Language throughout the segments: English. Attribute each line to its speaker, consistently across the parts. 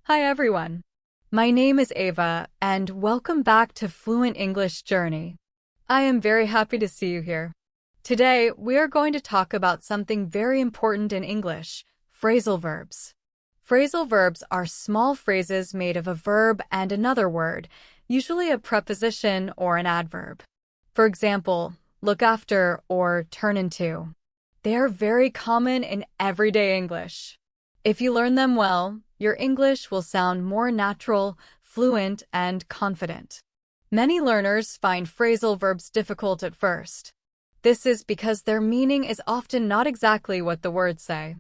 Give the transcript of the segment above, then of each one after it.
Speaker 1: Hi everyone. My name is Ava, and welcome back to Fluent English Journey. I am very happy to see you here. Today, we are going to talk about something very important in English, phrasal verbs. Phrasal verbs are small phrases made of a verb and another word, usually a preposition or an adverb. For example, look after or turn into. They are very common in everyday English. If you learn them well, your English will sound more natural, fluent, and confident. Many learners find phrasal verbs difficult at first. This is because their meaning is often not exactly what the words say.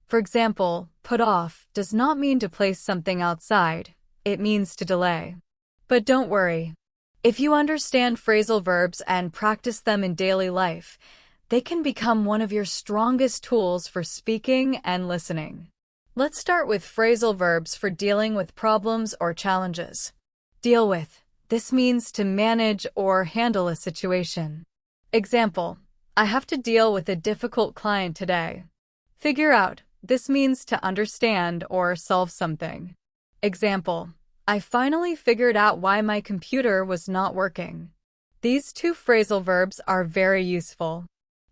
Speaker 1: For example, put off does not mean to place something outside, it means to delay. But don't worry. If you understand phrasal verbs and practice them in daily life, they can become one of your strongest tools for speaking and listening. Let's start with phrasal verbs for dealing with problems or challenges. Deal with. This means to manage or handle a situation. Example, I have to deal with a difficult client today. Figure out. This means to understand or solve something. Example, I finally figured out why my computer was not working. These two phrasal verbs are very useful.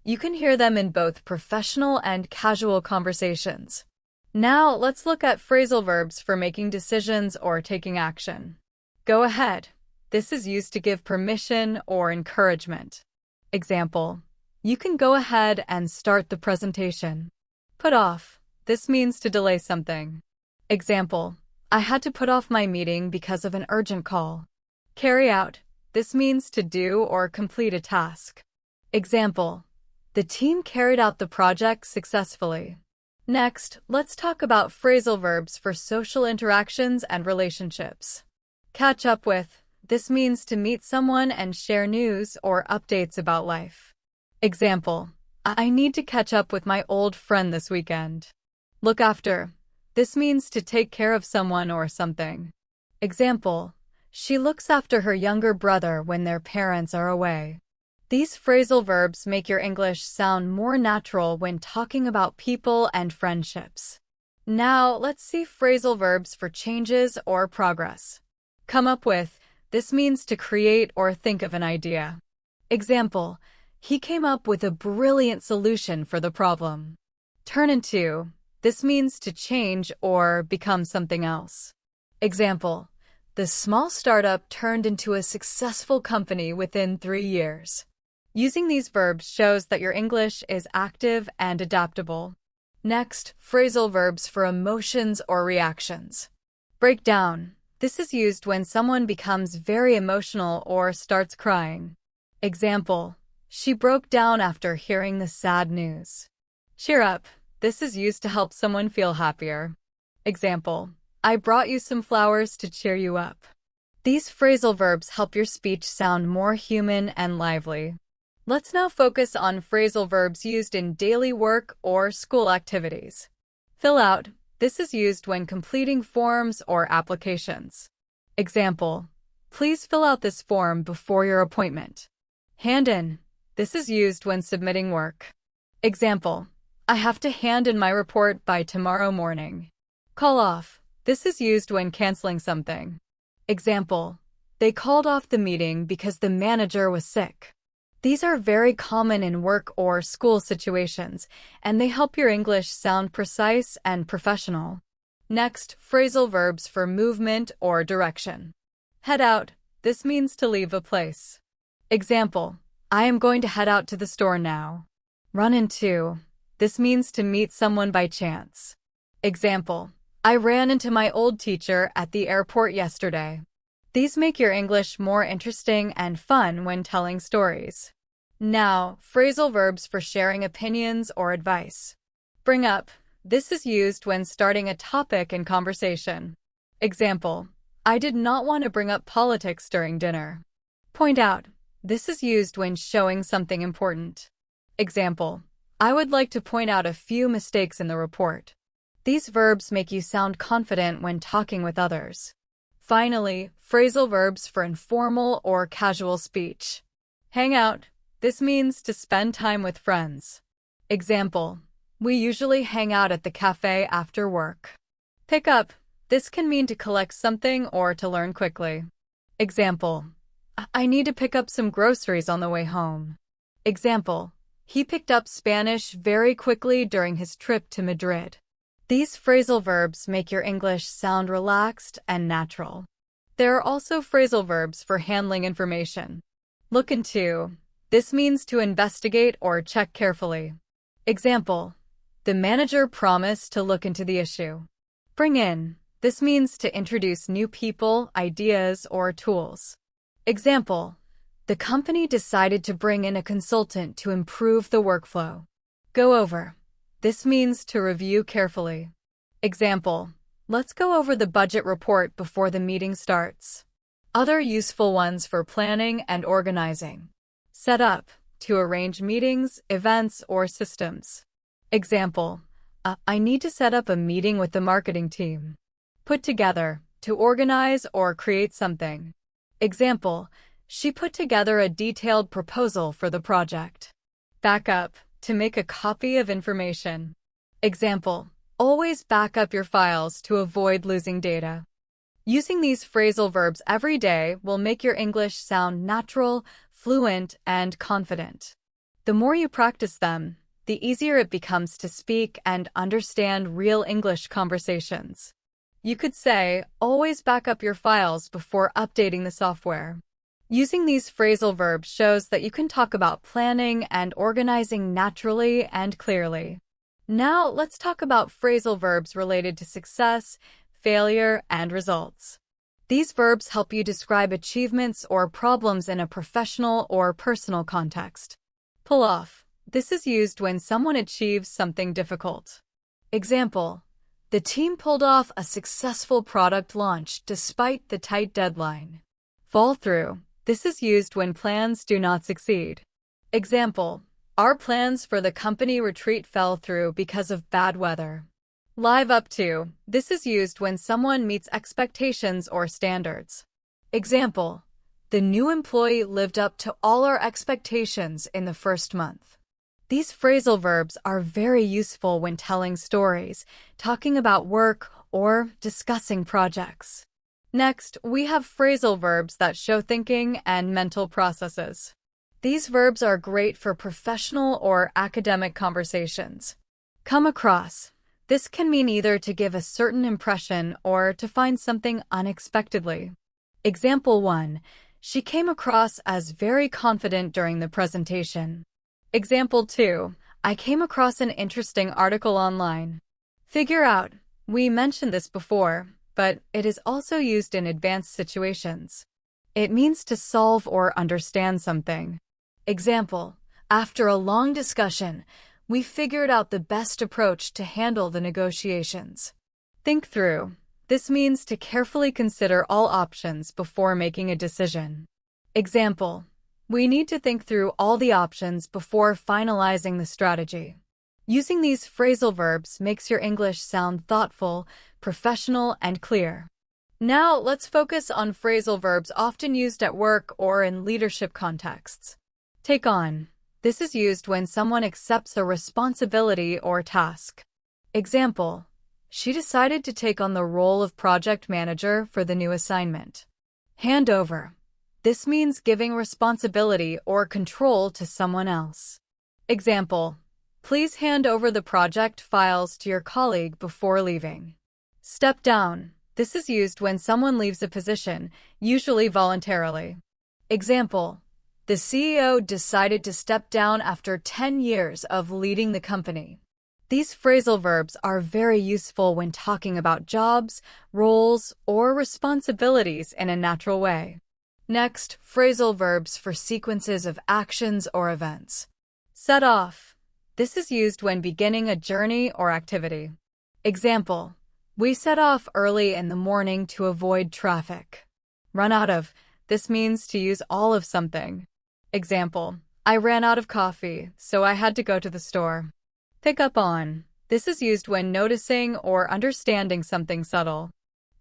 Speaker 1: You can hear them in both professional and casual conversations. Now, let's look at phrasal verbs for making decisions or taking action. Go ahead. This is used to give permission or encouragement. Example, you can go ahead and start the presentation. Put off. This means to delay something. Example, I had to put off my meeting because of an urgent call. Carry out. This means to do or complete a task. Example, the team carried out the project successfully. Next, let's talk about phrasal verbs for social interactions and relationships. Catch up with. This means to meet someone and share news or updates about life. Example, I need to catch up with my old friend this weekend. Look after. This means to take care of someone or something. Example, she looks after her younger brother when their parents are away. These phrasal verbs make your English sound more natural when talking about people and friendships. Now, let's see phrasal verbs for changes or progress. Come up with. This means to create or think of an idea. Example, he came up with a brilliant solution for the problem. Turn into. This means to change or become something else. Example, the small startup turned into a successful company within 3 years. Using these verbs shows that your English is active and adaptable. Next, phrasal verbs for emotions or reactions. Break down. This is used when someone becomes very emotional or starts crying. Example, she broke down after hearing the sad news. Cheer up. This is used to help someone feel happier. Example, I brought you some flowers to cheer you up. These phrasal verbs help your speech sound more human and lively. Let's now focus on phrasal verbs used in daily work or school activities. Fill out. This is used when completing forms or applications. Example, please fill out this form before your appointment. Hand in. This is used when submitting work. Example, I have to hand in my report by tomorrow morning. Call off. This is used when canceling something. Example, they called off the meeting because the manager was sick. These are very common in work or school situations, and they help your English sound precise and professional. Next, phrasal verbs for movement or direction. Head out. This means to leave a place. Example, I am going to head out to the store now. Run into. This means to meet someone by chance. Example, I ran into my old teacher at the airport yesterday. These make your English more interesting and fun when telling stories. Now, phrasal verbs for sharing opinions or advice. Bring up. This is used when starting a topic in conversation. Example, I did not want to bring up politics during dinner. Point out. This is used when showing something important. Example, I would like to point out a few mistakes in the report. These verbs make you sound confident when talking with others. Finally, phrasal verbs for informal or casual speech. Hang out. This means to spend time with friends. Example, we usually hang out at the cafe after work. Pick up. This can mean to collect something or to learn quickly. Example: I need to pick up some groceries on the way home. Example: he picked up Spanish very quickly during his trip to Madrid. These phrasal verbs make your English sound relaxed and natural. There are also phrasal verbs for handling information. Look into. This means to investigate or check carefully. Example: the manager promised to look into the issue. Bring in. This means to introduce new people, ideas, or tools. Example: the company decided to bring in a consultant to improve the workflow. Go over. This means to review carefully. Example: let's go over the budget report before the meeting starts. Other useful ones for planning and organizing. Set up, to arrange meetings, events, or systems. Example: I need to set up a meeting with the marketing team. Put together, to organize or create something. Example: she put together a detailed proposal for the project. Back up, to make a copy of information. Example: always back up your files to avoid losing data. Using these phrasal verbs every day will make your English sound natural, fluent, and confident. The more you practice them, the easier it becomes to speak and understand real English conversations. You could say, always back up your files before updating the software. Using these phrasal verbs shows that you can talk about planning and organizing naturally and clearly. Now, let's talk about phrasal verbs related to success, failure, and results. These verbs help you describe achievements or problems in a professional or personal context. Pull off. This is used when someone achieves something difficult. Example: the team pulled off a successful product launch despite the tight deadline. Fall through. This is used when plans do not succeed. Example: our plans for the company retreat fell through because of bad weather. Live up to. This is used when someone meets expectations or standards. Example: the new employee lived up to all our expectations in the first month. These phrasal verbs are very useful when telling stories, talking about work, or discussing projects. Next, we have phrasal verbs that show thinking and mental processes. These verbs are great for professional or academic conversations. Come across. This can mean either to give a certain impression or to find something unexpectedly. Example 1. She came across as very confident during the presentation. Example 2. I came across an interesting article online. Figure out. We mentioned this before, but it is also used in advanced situations. It means to solve or understand something. Example: after a long discussion, we figured out the best approach to handle the negotiations. Think through. This means to carefully consider all options before making a decision. Example: we need to think through all the options before finalizing the strategy. Using these phrasal verbs makes your English sound thoughtful, professional, and clear. Now, let's focus on phrasal verbs often used at work or in leadership contexts. Take on. This is used when someone accepts a responsibility or task. Example: she decided to take on the role of project manager for the new assignment. Hand over. This means giving responsibility or control to someone else. Example: please hand over the project files to your colleague before leaving. Step down. This is used when someone leaves a position, usually voluntarily. Example: the CEO decided to step down after 10 years of leading the company. These phrasal verbs are very useful when talking about jobs, roles, or responsibilities in a natural way. Next, phrasal verbs for sequences of actions or events. Set off. This is used when beginning a journey or activity. Example: we set off early in the morning to avoid traffic. Run out of. This means to use all of something. Example: I ran out of coffee, so I had to go to the store. Pick up on. This is used when noticing or understanding something subtle.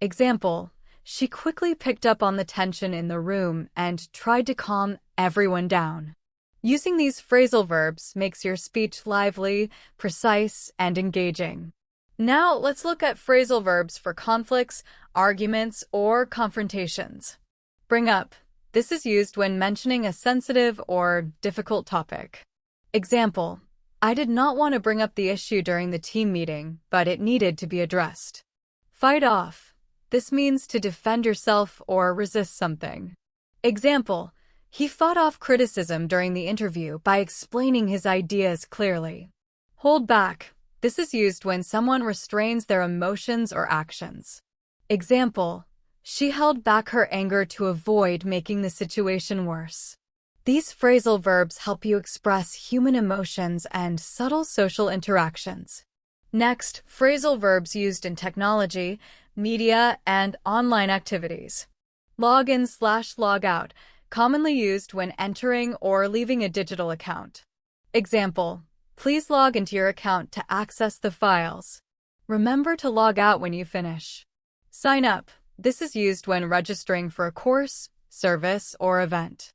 Speaker 1: Example: she quickly picked up on the tension in the room and tried to calm everyone down. Using these phrasal verbs makes your speech lively, precise, and engaging. Now let's look at phrasal verbs for conflicts, arguments, or confrontations. Bring up. This is used when mentioning a sensitive or difficult topic. Example: I did not want to bring up the issue during the team meeting, but it needed to be addressed. Fight off. This means to defend yourself or resist something. Example: he fought off criticism during the interview by explaining his ideas clearly. Hold back. This is used when someone restrains their emotions or actions. Example: she held back her anger to avoid making the situation worse. These phrasal verbs help you express human emotions and subtle social interactions. Next, phrasal verbs used in technology, media, and online activities. Log in/log out, commonly used when entering or leaving a digital account. Example: please log into your account to access the files. Remember to log out when you finish. Sign up. This is used when registering for a course, service, or event.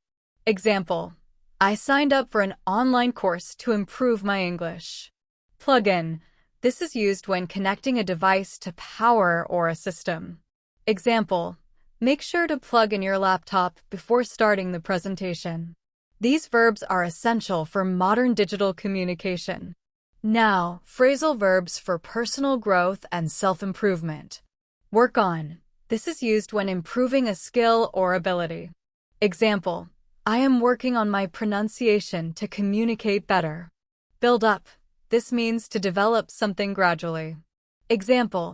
Speaker 1: Example: I signed up for an online course to improve my English. Plug in. This is used when connecting a device to power or a system. Example: make sure to plug in your laptop before starting the presentation. These verbs are essential for modern digital communication. Now, phrasal verbs for personal growth and self-improvement. Work on. This is used when improving a skill or ability. Example: I am working on my pronunciation to communicate better. Build up. This means to develop something gradually. Example: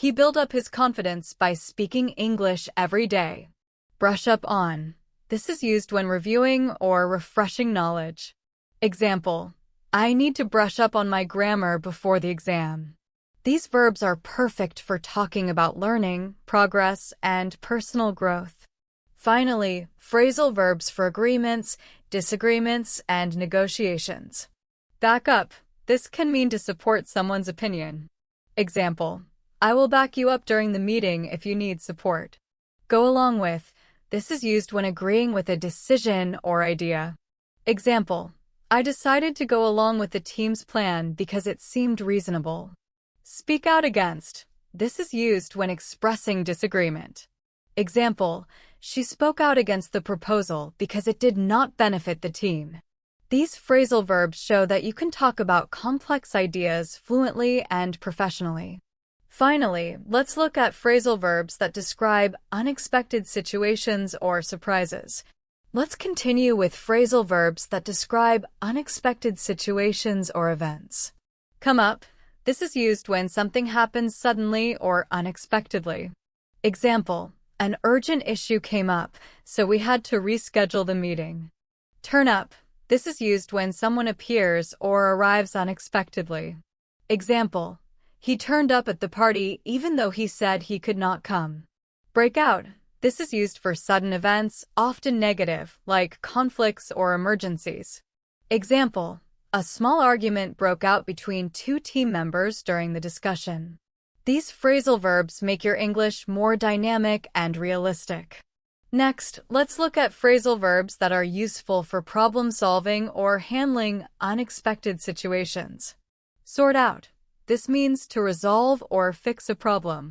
Speaker 1: he built up his confidence by speaking English every day. Brush up on. This is used when reviewing or refreshing knowledge. Example: I need to brush up on my grammar before the exam. These verbs are perfect for talking about learning, progress, and personal growth. Finally, phrasal verbs for agreements, disagreements, and negotiations. Back up. This can mean to support someone's opinion. Example: I will back you up during the meeting if you need support. Go along with. This is used when agreeing with a decision or idea. Example: I decided to go along with the team's plan because it seemed reasonable. Speak out against. This is used when expressing disagreement. Example: she spoke out against the proposal because it did not benefit the team. These phrasal verbs show that you can talk about complex ideas fluently and professionally. Finally, let's look at phrasal verbs that describe unexpected situations or surprises. Let's continue with phrasal verbs that describe unexpected situations or events. Come up. This is used when something happens suddenly or unexpectedly. Example: an urgent issue came up, so we had to reschedule the meeting. Turn up. This is used when someone appears or arrives unexpectedly. Example: he turned up at the party even though he said he could not come. Break out. This is used for sudden events, often negative, like conflicts or emergencies. Example: a small argument broke out between two team members during the discussion. These phrasal verbs make your English more dynamic and realistic. Next, let's look at phrasal verbs that are useful for problem-solving or handling unexpected situations. Sort out. This means to resolve or fix a problem.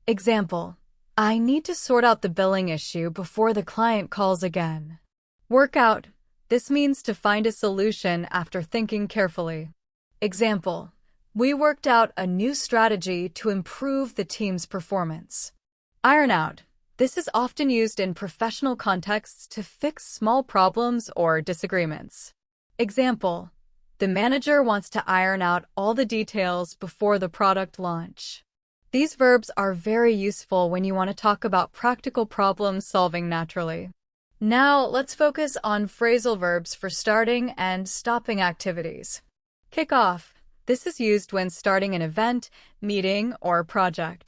Speaker 1: Example: I need to sort out the billing issue before the client calls again. Work out. This means to find a solution after thinking carefully. Example: we worked out a new strategy to improve the team's performance. Iron out. This is often used in professional contexts to fix small problems or disagreements. Example: the manager wants to iron out all the details before the product launch. These verbs are very useful when you want to talk about practical problem solving naturally. Now, let's focus on phrasal verbs for starting and stopping activities. Kick off. This is used when starting an event, meeting, or project.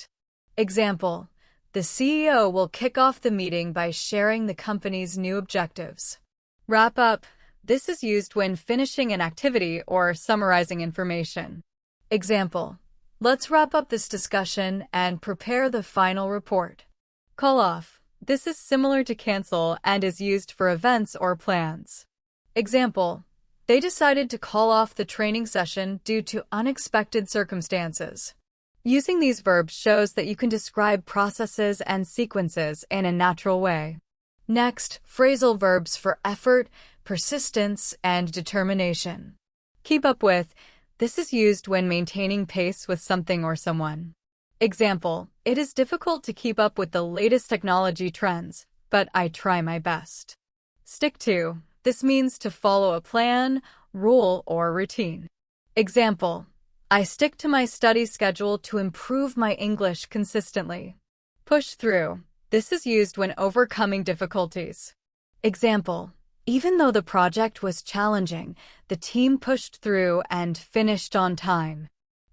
Speaker 1: Example: the CEO will kick off the meeting by sharing the company's new objectives. Wrap up. This is used when finishing an activity or summarizing information. Example: let's wrap up this discussion and prepare the final report. Call off. This is similar to cancel and is used for events or plans. Example: they decided to call off the training session due to unexpected circumstances. Using these verbs shows that you can describe processes and sequences in a natural way. Next, phrasal verbs for effort, persistence, and determination. Keep up with. This is used when maintaining pace with something or someone. Example, it is difficult to keep up with the latest technology trends, but I try my best. Stick to. This means to follow a plan, rule, or routine. Example, I stick to my study schedule to improve my English consistently. Push through. This is used when overcoming difficulties. Example, even though the project was challenging, the team pushed through and finished on time.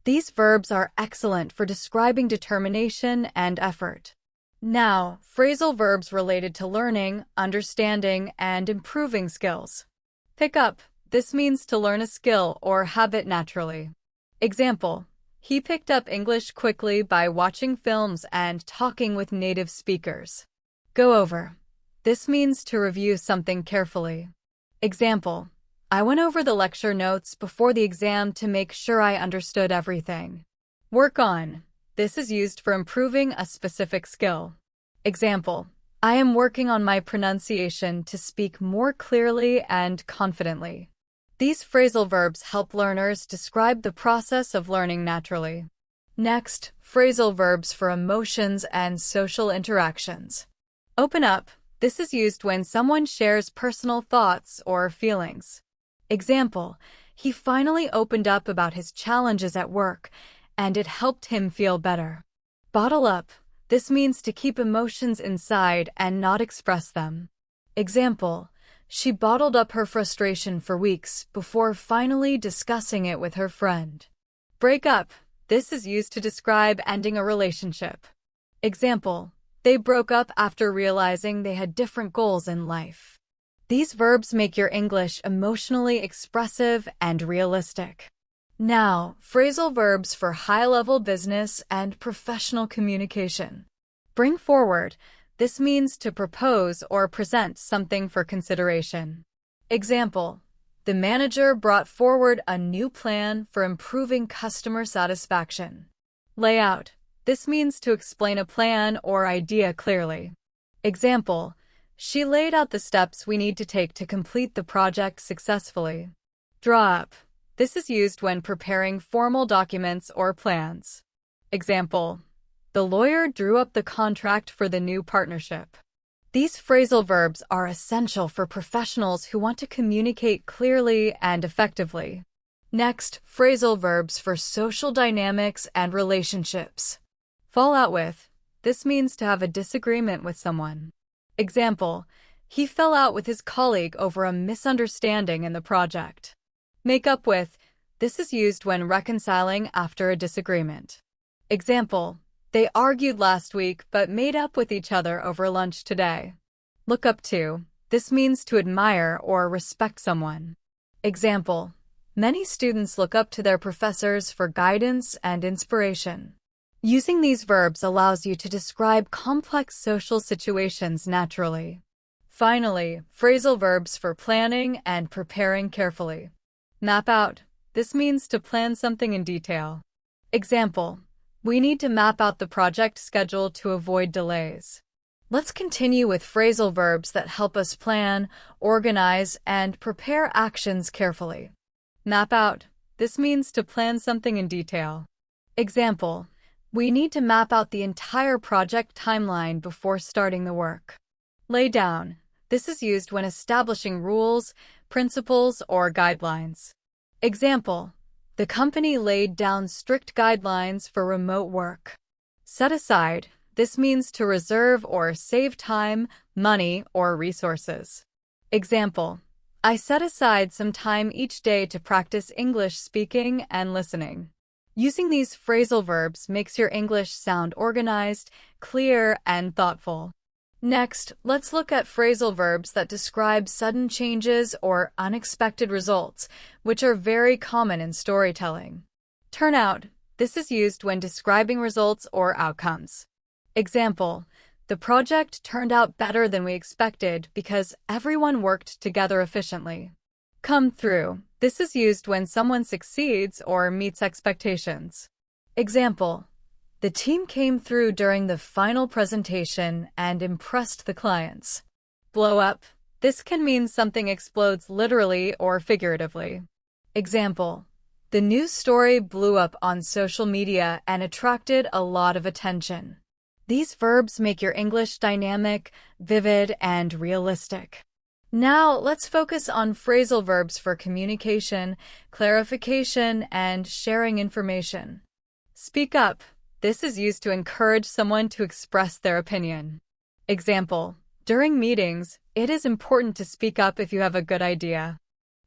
Speaker 1: These verbs are excellent for describing determination and effort. Now, phrasal verbs related to learning, understanding, and improving skills. Pick up. This means to learn a skill or habit naturally. Example, he picked up English quickly by watching films and talking with native speakers. Go over. This means to review something carefully. Example, I went over the lecture notes before the exam to make sure I understood everything. Work on. This is used for improving a specific skill. Example, I am working on my pronunciation to speak more clearly and confidently. These phrasal verbs help learners describe the process of learning naturally. Next, phrasal verbs for emotions and social interactions. Open up. This is used when someone shares personal thoughts or feelings. Example, he finally opened up about his challenges at work, and it helped him feel better. Bottle up. This means to keep emotions inside and not express them. Example, she bottled up her frustration for weeks before finally discussing it with her friend. Break up. This is used to describe ending a relationship. Example, they broke up after realizing they had different goals in life. These verbs make your English emotionally expressive and realistic. Now, phrasal verbs for high-level business and professional communication. Bring forward. This means to propose or present something for consideration. Example, the manager brought forward a new plan for improving customer satisfaction. Layout. This means to explain a plan or idea clearly. Example, she laid out the steps we need to take to complete the project successfully. Draw up. This is used when preparing formal documents or plans. Example, the lawyer drew up the contract for the new partnership. These phrasal verbs are essential for professionals who want to communicate clearly and effectively. Next, phrasal verbs for social dynamics and relationships. Fall out with. This means to have a disagreement with someone. Example, he fell out with his colleague over a misunderstanding in the project. Make up with. This is used when reconciling after a disagreement. Example, they argued last week but made up with each other over lunch today. Look up to. This means to admire or respect someone. Example, many students look up to their professors for guidance and inspiration. Using these verbs allows you to describe complex social situations naturally. Finally, phrasal verbs for planning and preparing carefully. Map out. This means to plan something in detail. Example, we need to map out the project schedule to avoid delays. Let's continue with phrasal verbs that help us plan, organize, and prepare actions carefully. Map out. This means to plan something in detail. Example, we need to map out the entire project timeline before starting the work. Lay down. This is used when establishing rules, principles, or guidelines. Example, the company laid down strict guidelines for remote work. Set aside. This means to reserve or save time, money, or resources. Example, I set aside some time each day to practice English speaking and listening. Using these phrasal verbs makes your English sound organized, clear, and thoughtful. Next, let's look at phrasal verbs that describe sudden changes or unexpected results, which are very common in storytelling. Turn out. This is used when describing results or outcomes. Example, the project turned out better than we expected because everyone worked together efficiently. Come through. This is used when someone succeeds or meets expectations. Example, The team came through during the final presentation and impressed the clients. Blow up. This can mean something explodes literally or figuratively. Example: the news story blew up on social media and attracted a lot of attention. These verbs make your English dynamic, vivid, and realistic. Now, let's focus on phrasal verbs for communication, clarification, and sharing information. Speak up. This is used to encourage someone to express their opinion. Example: during meetings, it is important to speak up if you have a good idea.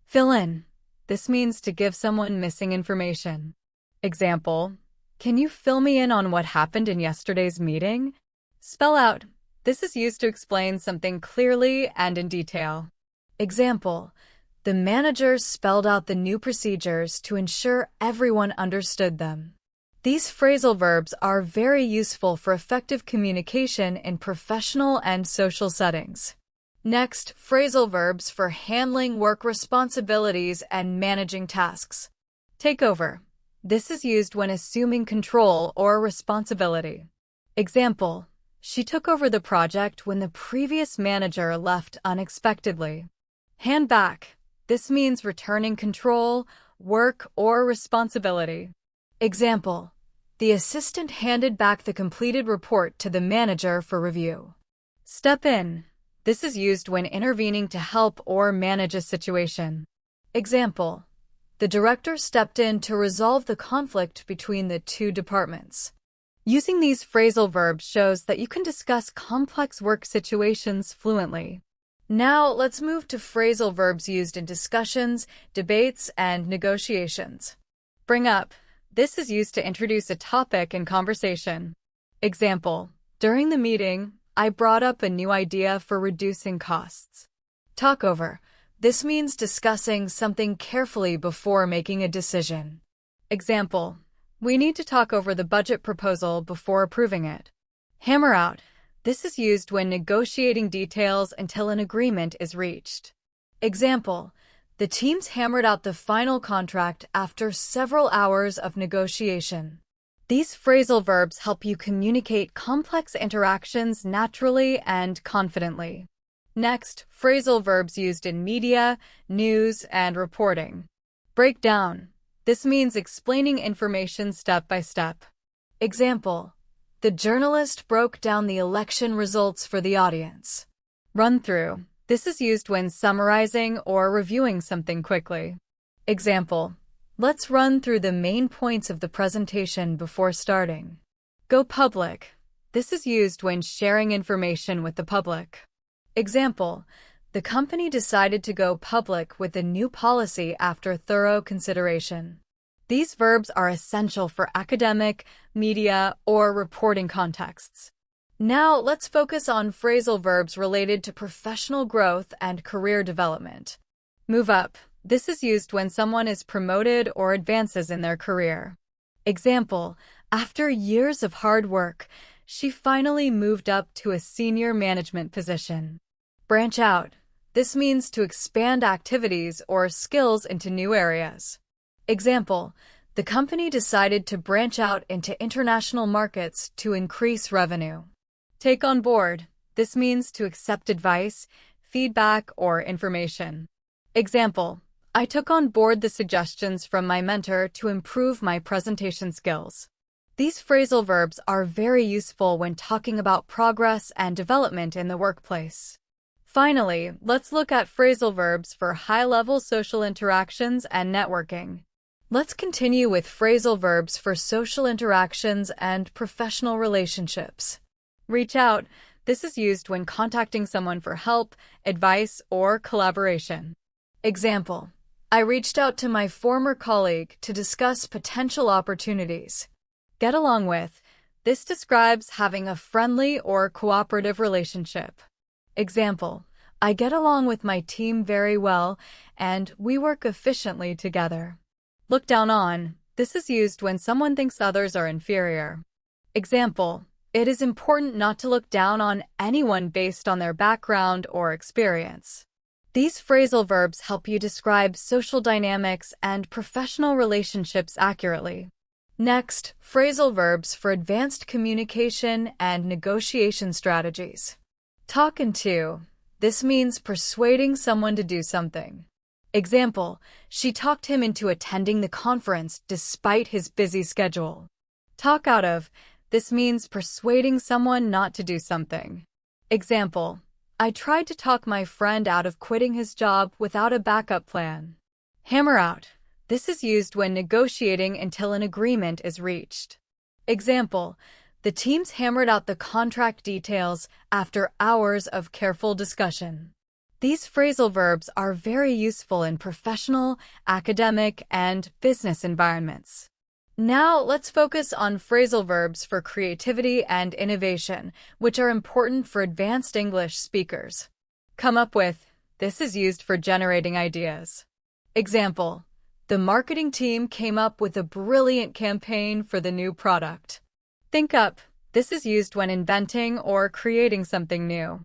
Speaker 1: Fill in. This means to give someone missing information. Example: can you fill me in on what happened in yesterday's meeting? Spell out. This is used to explain something clearly and in detail. Example: the manager spelled out the new procedures to ensure everyone understood them. These phrasal verbs are very useful for effective communication in professional and social settings. Next, phrasal verbs for handling work responsibilities and managing tasks. Take over. This is used when assuming control or responsibility. Example: she took over the project when the previous manager left unexpectedly. Hand back. This means returning control, work, or responsibility. Example: the assistant handed back the completed report to the manager for review. Step in. This is used when intervening to help or manage a situation. Example: the director stepped in to resolve the conflict between the two departments. Using these phrasal verbs shows that you can discuss complex work situations fluently. Now, let's move to phrasal verbs used in discussions, debates, and negotiations. Bring up. This is used to introduce a topic in conversation. Example: during the meeting, I brought up a new idea for reducing costs. Talk over. This means discussing something carefully before making a decision. Example: we need to talk over the budget proposal before approving it. Hammer out. This is used when negotiating details until an agreement is reached. Example: the teams hammered out the final contract after several hours of negotiation. These phrasal verbs help you communicate complex interactions naturally and confidently. Next, phrasal verbs used in media, news, and reporting. Break down. This means explaining information step by step. Example: the journalist broke down the election results for the audience. Run through. This is used when summarizing or reviewing something quickly. Example: let's run through the main points of the presentation before starting. Go public. This is used when sharing information with the public. Example: the company decided to go public with a new policy after thorough consideration. These verbs are essential for academic, media, or reporting contexts. Now, let's focus on phrasal verbs related to professional growth and career development. Move up. This is used when someone is promoted or advances in their career. Example: after years of hard work, she finally moved up to a senior management position. Branch out. This means to expand activities or skills into new areas. Example: the company decided to branch out into international markets to increase revenue. Take on board. This means to accept advice, feedback, or information. Example: I took on board the suggestions from my mentor to improve my presentation skills. These phrasal verbs are very useful when talking about progress and development in the workplace. Finally, let's look at phrasal verbs for high-level social interactions and networking. Let's continue with phrasal verbs for social interactions and professional relationships. Reach out. This is used when contacting someone for help, advice, or collaboration. Example: I reached out to my former colleague to discuss potential opportunities. Get along with. This describes having a friendly or cooperative relationship. Example: I get along with my team very well, and we work efficiently together. Look down on. This is used when someone thinks others are inferior. Example: it is important not to look down on anyone based on their background or experience. These phrasal verbs help you describe social dynamics and professional relationships accurately. Next, phrasal verbs for advanced communication and negotiation strategies. Talk to. This means persuading someone to do something. Example, she talked him into attending the conference despite his busy schedule. Talk out of. This means persuading someone not to do something. Example, I tried to talk my friend out of quitting his job without a backup plan. Hammer out. This is used when negotiating until an agreement is reached. Example, the teams hammered out the contract details after hours of careful discussion. These phrasal verbs are very useful in professional, academic, and business environments. Now let's focus on phrasal verbs for creativity and innovation, which are important for advanced English speakers. Come up with. This is used for generating ideas. Example, the marketing team came up with a brilliant campaign for the new product. Think up. This is used when inventing or creating something new.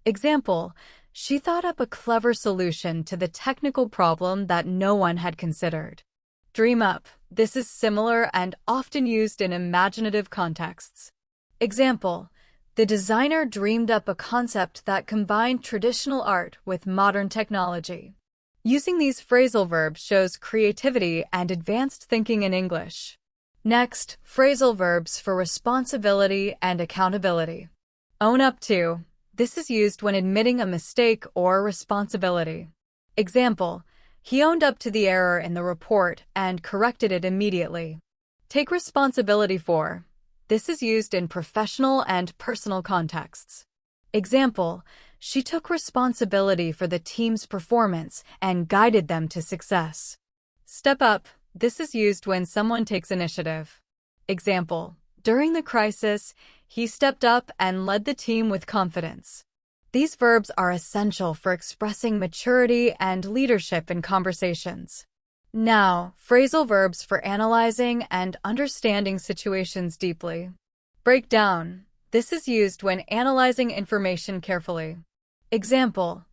Speaker 1: Example, she thought up a clever solution to the technical problem that no one had considered. Dream up. This is similar and often used in imaginative contexts. Example, the designer dreamed up a concept that combined traditional art with modern technology. Using these phrasal verbs shows creativity and advanced thinking in English. Next, phrasal verbs for responsibility and accountability. Own up to. This is used when admitting a mistake or responsibility. Example, he owned up to the error in the report and corrected it immediately. Take responsibility for. This is used in professional and personal contexts. Example, she took responsibility for the team's performance and guided them to success. Step up. This is used when someone takes initiative. Example, during the crisis, he stepped up and led the team with confidence. These verbs are essential for expressing maturity and leadership in conversations. Now, phrasal verbs for analyzing and understanding situations deeply. Break down. This is used when analyzing information carefully. Example,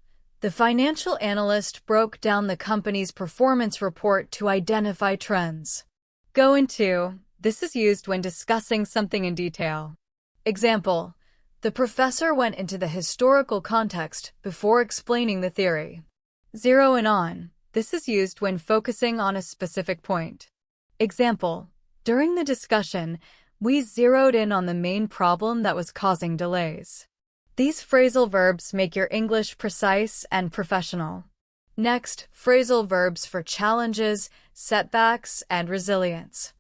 Speaker 1: the financial analyst broke down the company's performance report to identify trends. Go into. This is used when discussing something in detail. Example, the professor went into the historical context before explaining the theory. Zero in on. This is used when focusing on a specific point. Example, during the discussion, we zeroed in on the main problem that was causing delays. These phrasal verbs make your English precise and professional. Next, phrasal verbs for challenges, setbacks, and resilience.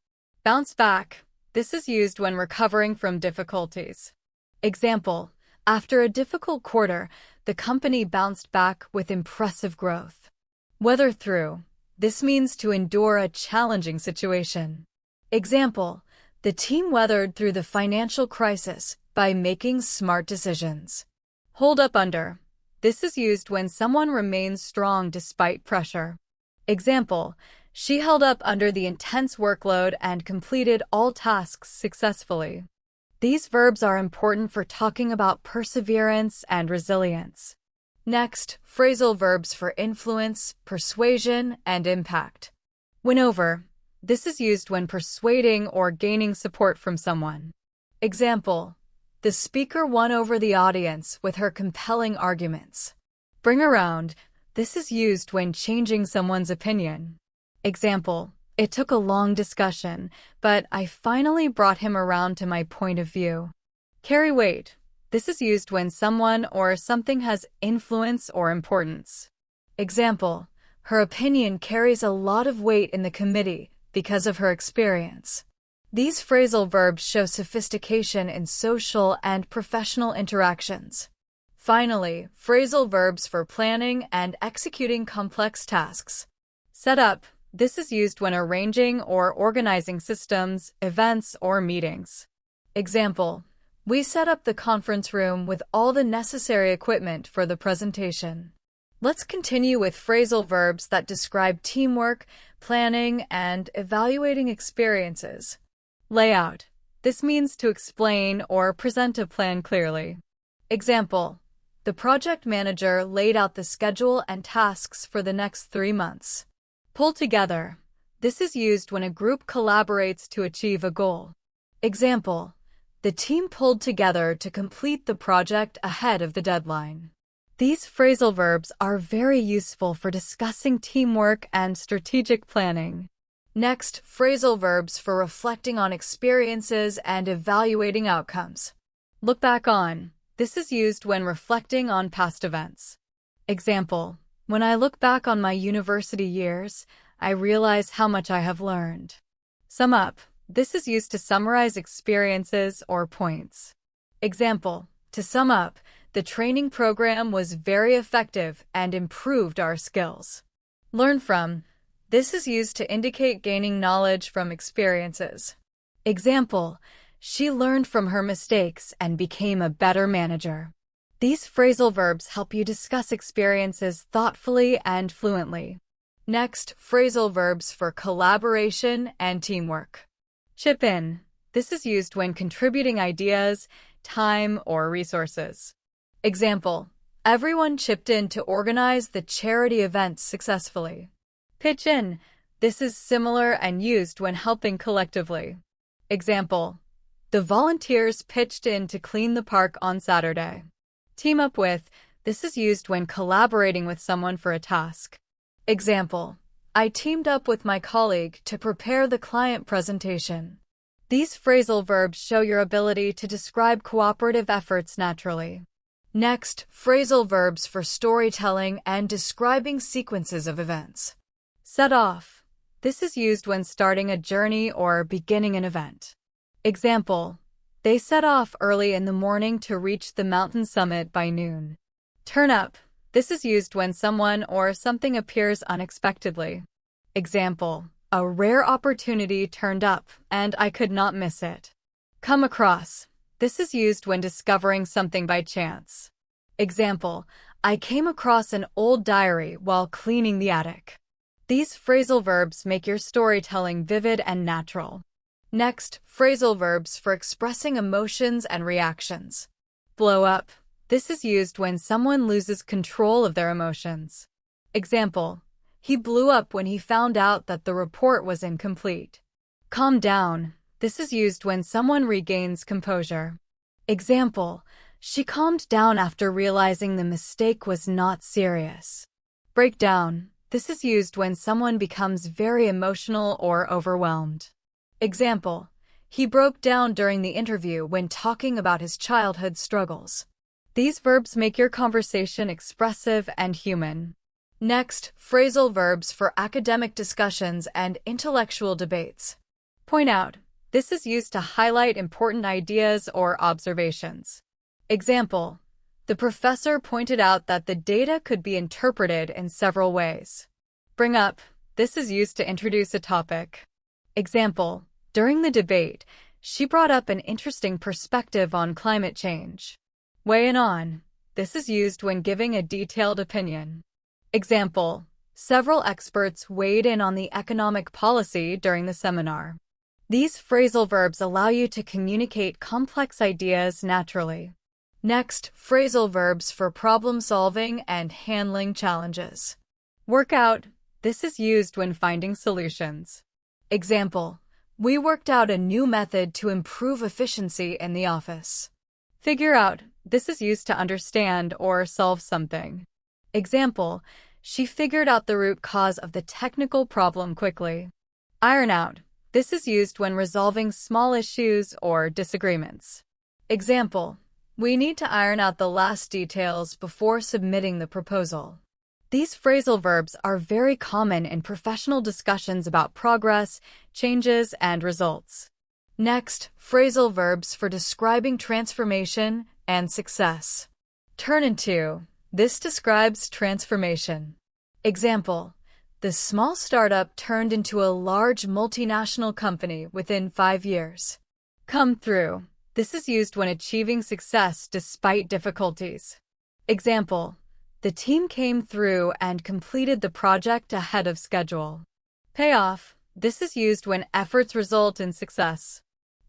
Speaker 1: Bounce back. This is used when recovering from difficulties. Example, after a difficult quarter, the company bounced back with impressive growth. Weather through. This means to endure a challenging situation. Example, the team weathered through the financial crisis by making smart decisions. Hold up under. This is used when someone remains strong despite pressure. Example, she held up under the intense workload and completed all tasks successfully. These verbs are important for talking about perseverance and resilience. Next, phrasal verbs for influence, persuasion, and impact. Win over. This is used when persuading or gaining support from someone. Example, the speaker won over the audience with her compelling arguments. Bring around. This is used when changing someone's opinion. Example, it took a long discussion, but I finally brought him around to my point of view. Carry weight. This is used when someone or something has influence or importance. Example, her opinion carries a lot of weight in the committee because of her experience. These phrasal verbs show sophistication in social and professional interactions. Finally, phrasal verbs for planning and executing complex tasks. Set up. This is used when arranging or organizing systems, events, or meetings. Example, we set up the conference room with all the necessary equipment for the presentation. Let's continue with phrasal verbs that describe teamwork, planning, and evaluating experiences. Layout. This means to explain or present a plan clearly. Example, the project manager laid out the schedule and tasks for the next 3 months. Pull together. This is used when a group collaborates to achieve a goal. Example: the team pulled together to complete the project ahead of the deadline. These phrasal verbs are very useful for discussing teamwork and strategic planning. Next, phrasal verbs for reflecting on experiences and evaluating outcomes. Look back on. This is used when reflecting on past events. Example: when I look back on my university years, I realize how much I have learned. Sum up. This is used to summarize experiences or points. Example: to sum up, the training program was very effective and improved our skills. Learn from. This is used to indicate gaining knowledge from experiences. Example: she learned from her mistakes and became a better manager. These phrasal verbs help you discuss experiences thoughtfully and fluently. Next, phrasal verbs for collaboration and teamwork. Chip in. This is used when contributing ideas, time, or resources. Example: everyone chipped in to organize the charity event successfully. Pitch in. This is similar and used when helping collectively. Example: the volunteers pitched in to clean the park on Saturday. Team up with. This is used when collaborating with someone for a task. Example: I teamed up with my colleague to prepare the client presentation. These phrasal verbs show your ability to describe cooperative efforts naturally. Next, phrasal verbs for storytelling and describing sequences of events. Set off. This is used when starting a journey or beginning an event. Example: they set off early in the morning to reach the mountain summit by noon. Turn up. This is used when someone or something appears unexpectedly. Example: a rare opportunity turned up, and I could not miss it. Come across. This is used when discovering something by chance. Example: I came across an old diary while cleaning the attic. These phrasal verbs make your storytelling vivid and natural. Next, phrasal verbs for expressing emotions and reactions. Blow up. This is used when someone loses control of their emotions. Example: he blew up when he found out that the report was incomplete. Calm down. This is used when someone regains composure. Example: she calmed down after realizing the mistake was not serious. Break down. This is used when someone becomes very emotional or overwhelmed. Example: he broke down during the interview when talking about his childhood struggles. These verbs make your conversation expressive and human. Next, phrasal verbs for academic discussions and intellectual debates. Point out. This is used to highlight important ideas or observations. Example: the professor pointed out that the data could be interpreted in several ways. Bring up. This is used to introduce a topic. Example: during the debate, she brought up an interesting perspective on climate change. Weigh in on. This is used when giving a detailed opinion. Example: several experts weighed in on the economic policy during the seminar. These phrasal verbs allow you to communicate complex ideas naturally. Next, phrasal verbs for problem solving and handling challenges. Work out. This is used when finding solutions. Example: we worked out a new method to improve efficiency in the office. Figure out. This is used to understand or solve something. Example: she figured out the root cause of the technical problem quickly. Iron out. This is used when resolving small issues or disagreements. Example: we need to iron out the last details before submitting the proposal. These phrasal verbs are very common in professional discussions about progress, changes, and results. Next, phrasal verbs for describing transformation and success. Turn into. This describes transformation. Example: the small startup turned into a large multinational company within 5 years. Come through. This is used when achieving success despite difficulties. Example: the team came through and completed the project ahead of schedule. Pay off. This is used when efforts result in success.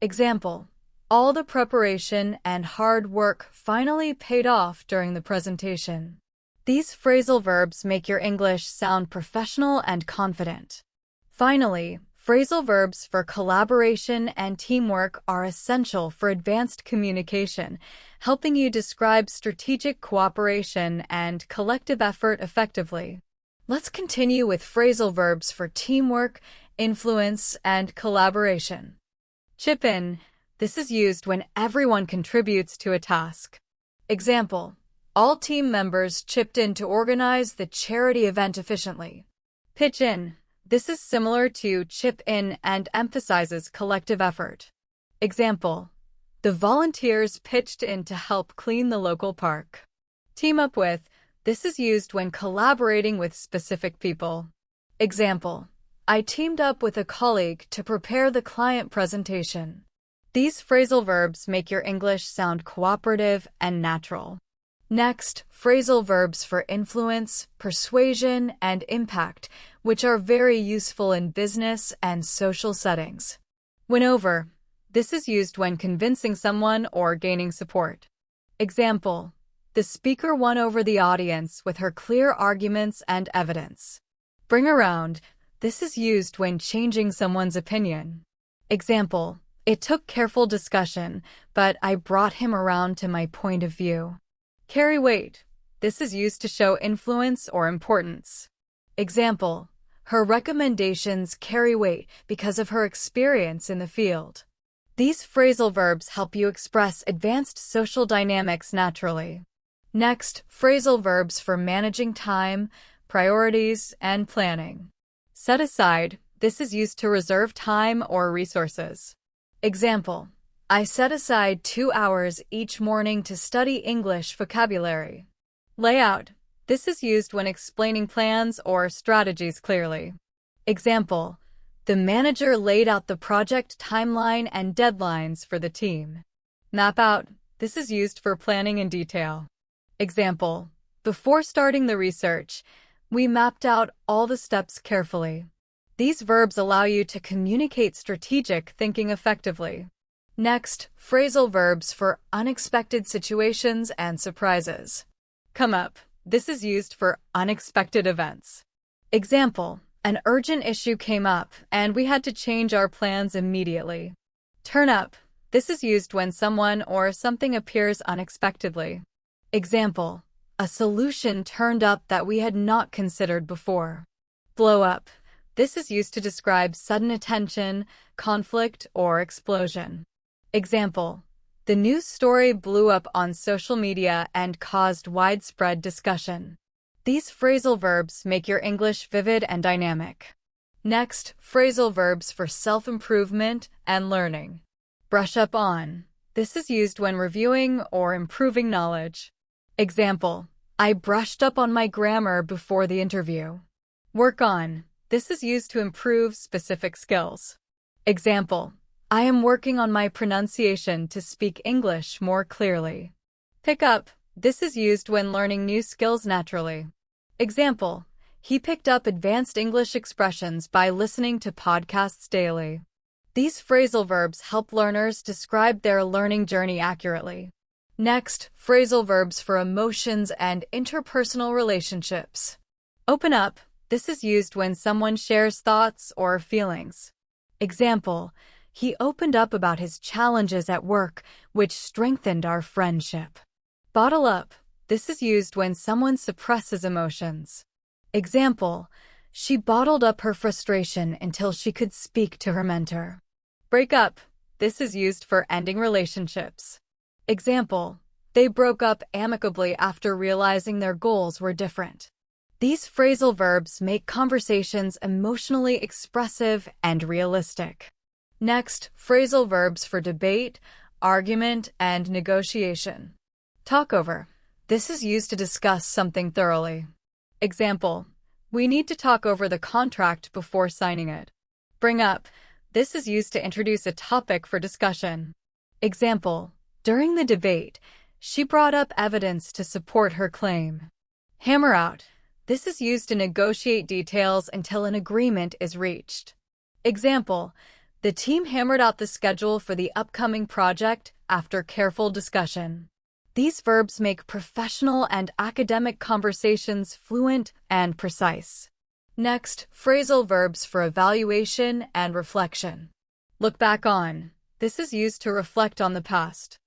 Speaker 1: Example: all the preparation and hard work finally paid off during the presentation. These phrasal verbs make your English sound professional and confident. Finally, phrasal verbs for collaboration and teamwork are essential for advanced communication, helping you describe strategic cooperation and collective effort effectively. Let's continue with phrasal verbs for teamwork, influence, and collaboration. Chip in. This is used when everyone contributes to a task. Example: all team members chipped in to organize the charity event efficiently. Pitch in. This is similar to chip in and emphasizes collective effort. Example: the volunteers pitched in to help clean the local park. Team up with. This is used when collaborating with specific people. Example: I teamed up with a colleague to prepare the client presentation. These phrasal verbs make your English sound cooperative and natural. Next, phrasal verbs for influence, persuasion, and impact, which are very useful in business and social settings. Win over. This is used when convincing someone or gaining support. Example: the speaker won over the audience with her clear arguments and evidence. Bring around. This is used when changing someone's opinion. Example: it took careful discussion, but I brought him around to my point of view. Carry weight. This is used to show influence or importance. Example: her recommendations carry weight because of her experience in the field. These phrasal verbs help you express advanced social dynamics naturally. Next, phrasal verbs for managing time, priorities, and planning. Set aside. This is used to reserve time or resources. Example: I set aside 2 hours each morning to study English vocabulary. Layout. This is used when explaining plans or strategies clearly. Example: the manager laid out the project timeline and deadlines for the team. Map out. This is used for planning in detail. Example: before starting the research, we mapped out all the steps carefully. These verbs allow you to communicate strategic thinking effectively. Next, phrasal verbs for unexpected situations and surprises. Come up. This is used for unexpected events. Example: an urgent issue came up and we had to change our plans immediately. Turn up. This is used when someone or something appears unexpectedly. Example: a solution turned up that we had not considered before. Blow up. This is used to describe sudden attention, conflict, or explosion. Example: the news story blew up on social media and caused widespread discussion. These phrasal verbs make your English vivid and dynamic. Next, phrasal verbs for self-improvement and learning. Brush up on. This is used when reviewing or improving knowledge. Example: I brushed up on my grammar before the interview. Work on. This is used to improve specific skills. Example: I am working on my pronunciation to speak English more clearly. Pick up. This is used when learning new skills naturally. Example: he picked up advanced English expressions by listening to podcasts daily. These phrasal verbs help learners describe their learning journey accurately. Next, phrasal verbs for emotions and interpersonal relationships. Open up. This is used when someone shares thoughts or feelings. Example: he opened up about his challenges at work, which strengthened our friendship. Bottle up. This is used when someone suppresses emotions. Example: she bottled up her frustration until she could speak to her mentor. Break up. This is used for ending relationships. Example: they broke up amicably after realizing their goals were different. These phrasal verbs make conversations emotionally expressive and realistic. Next, phrasal verbs for debate, argument, and negotiation. Talk over. This is used to discuss something thoroughly. Example: we need to talk over the contract before signing it. Bring up. This is used to introduce a topic for discussion. Example: during the debate, she brought up evidence to support her claim. Hammer out. This is used to negotiate details until an agreement is reached. Example: the team hammered out the schedule for the upcoming project after careful discussion. These verbs make professional and academic conversations fluent and precise. Next, phrasal verbs for evaluation and reflection. Look back on. This is used to reflect on the past.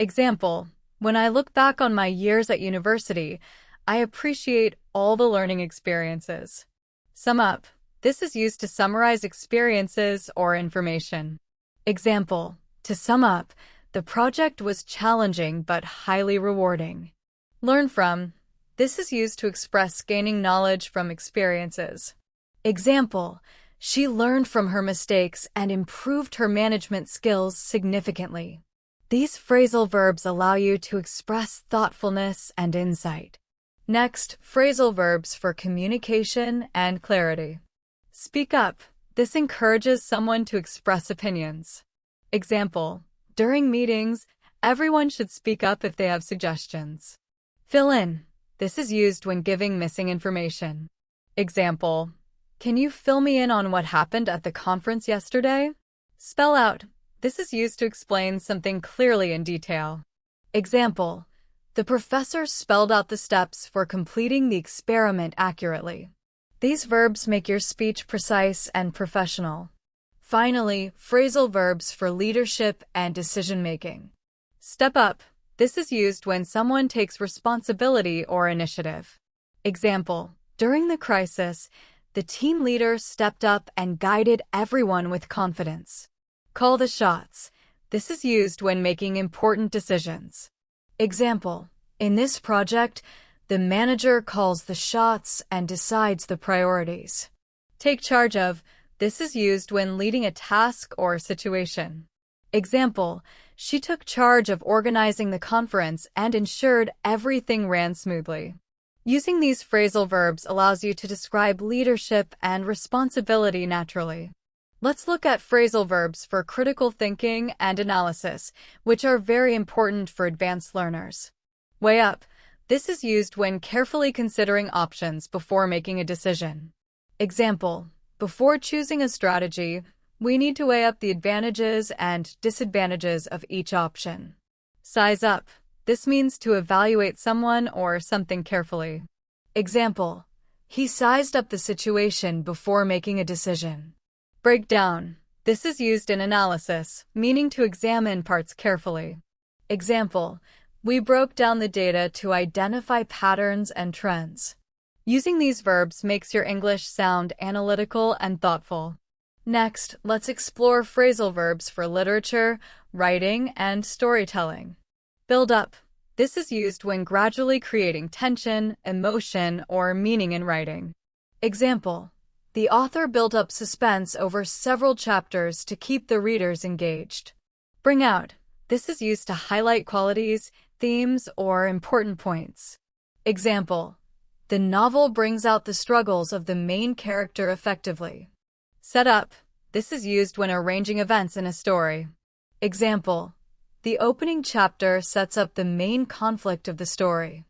Speaker 1: Example, when I look back on my years at university, I appreciate all the learning experiences. Sum up. This is used to summarize experiences or information. Example, to sum up, the project was challenging but highly rewarding. Learn from. This is used to express gaining knowledge from experiences. Example, she learned from her mistakes and improved her management skills significantly. These phrasal verbs allow you to express thoughtfulness and insight. Next, phrasal verbs for communication and clarity. Speak up. This encourages someone to express opinions. Example, during meetings, everyone should speak up if they have suggestions. Fill in. This is used when giving missing information. Example, can you fill me in on what happened at the conference yesterday? Spell out. This is used to explain something clearly in detail. Example, the professor spelled out the steps for completing the experiment accurately. These verbs make your speech precise and professional. Finally, phrasal verbs for leadership and decision-making. Step up. This is used when someone takes responsibility or initiative. Example, during the crisis, the team leader stepped up and guided everyone with confidence. Call the shots. This is used when making important decisions. Example, in this project, the manager calls the shots and decides the priorities. Take charge of. This is used when leading a task or situation. Example, she took charge of organizing the conference and ensured everything ran smoothly. Using these phrasal verbs allows you to describe leadership and responsibility naturally. Let's look at phrasal verbs for critical thinking and analysis, which are very important for advanced learners. Weigh up. This is used when carefully considering options before making a decision. Example, before choosing a strategy, we need to weigh up the advantages and disadvantages of each option. Size up. This means to evaluate someone or something carefully. Example, he sized up the situation before making a decision. Break down. This is used in analysis, meaning to examine parts carefully. Example, we broke down the data to identify patterns and trends. Using these verbs makes your English sound analytical and thoughtful. Next, let's explore phrasal verbs for literature, writing, and storytelling. Build up. This is used when gradually creating tension, emotion, or meaning in writing. Example, the author built up suspense over several chapters to keep the readers engaged. Bring out. This is used to highlight qualities, themes, or important points. Example, the novel brings out the struggles of the main character effectively. Set up. This is used when arranging events in a story. Example, the opening chapter sets up the main conflict of the story.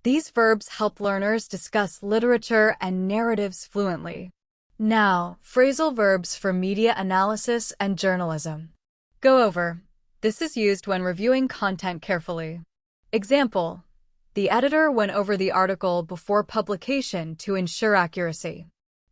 Speaker 1: These verbs help learners discuss literature and narratives fluently. Now, phrasal verbs for media analysis and journalism. Go over. This is used when reviewing content carefully. Example, the editor went over the article before publication to ensure accuracy.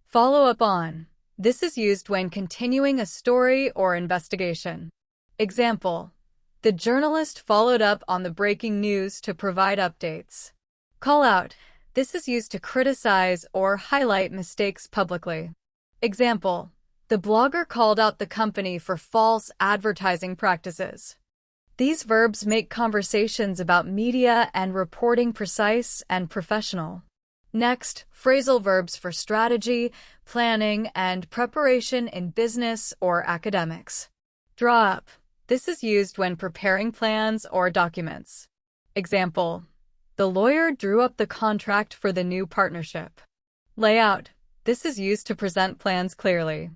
Speaker 1: Follow up on. This is used when continuing a story or investigation. Example, the journalist followed up on the breaking news to provide updates. Call out. This is used to criticize or highlight mistakes publicly. Example, the blogger called out the company for false advertising practices. These verbs make conversations about media and reporting precise and professional. Next, phrasal verbs for strategy, planning, and preparation in business or academics. Draw up. This is used when preparing plans or documents. Example, the lawyer drew up the contract for the new partnership. Lay out. This is used to present plans clearly.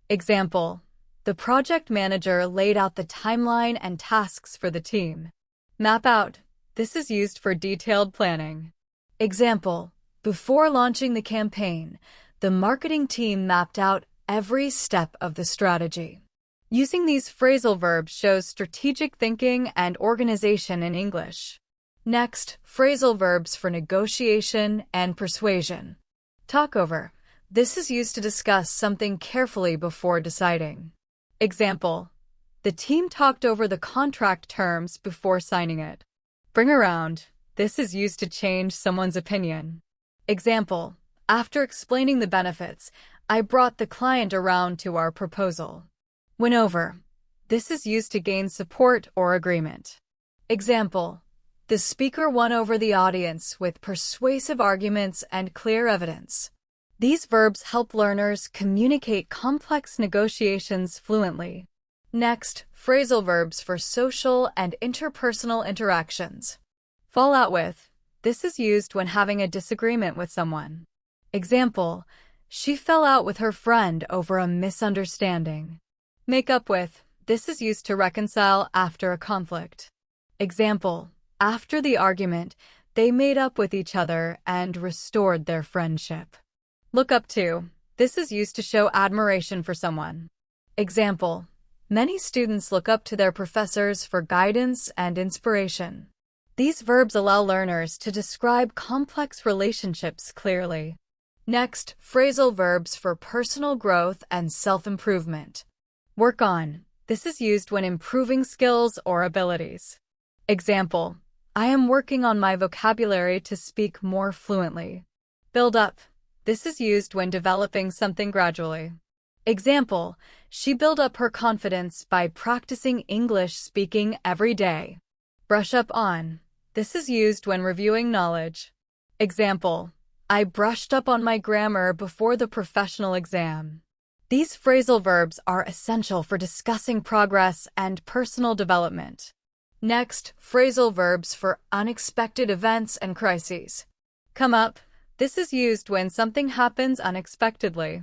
Speaker 1: Example, the project manager laid out the timeline and tasks for the team. Map out. This is used for detailed planning. Example, before launching the campaign, the marketing team mapped out every step of the strategy. Using these phrasal verbs shows strategic thinking and organization in English. Next, phrasal verbs for negotiation and persuasion. Talk over. This is used to discuss something carefully before deciding. Example: the team talked over the contract terms before signing it. Bring around. This is used to change someone's opinion. Example: after explaining the benefits, I brought the client around to our proposal. Win over. This is used to gain support or agreement. Example: the speaker won over the audience with persuasive arguments and clear evidence. These verbs help learners communicate complex negotiations fluently. Next, phrasal verbs for social and interpersonal interactions. Fall out with. This is used when having a disagreement with someone. Example: she fell out with her friend over a misunderstanding. Make up with. This is used to reconcile after a conflict. Example: after the argument, they made up with each other and restored their friendship. Look up to. This is used to show admiration for someone. Example: many students look up to their professors for guidance and inspiration. These verbs allow learners to describe complex relationships clearly. Next, phrasal verbs for personal growth and self-improvement. Work on. This is used when improving skills or abilities. Example: I am working on my vocabulary to speak more fluently. Build up. This is used when developing something gradually. Example: she built up her confidence by practicing English speaking every day. Brush up on. This is used when reviewing knowledge. Example: I brushed up on my grammar before the professional exam. These phrasal verbs are essential for discussing progress and personal development. Next, phrasal verbs for unexpected events and crises. Come up. This is used when something happens unexpectedly.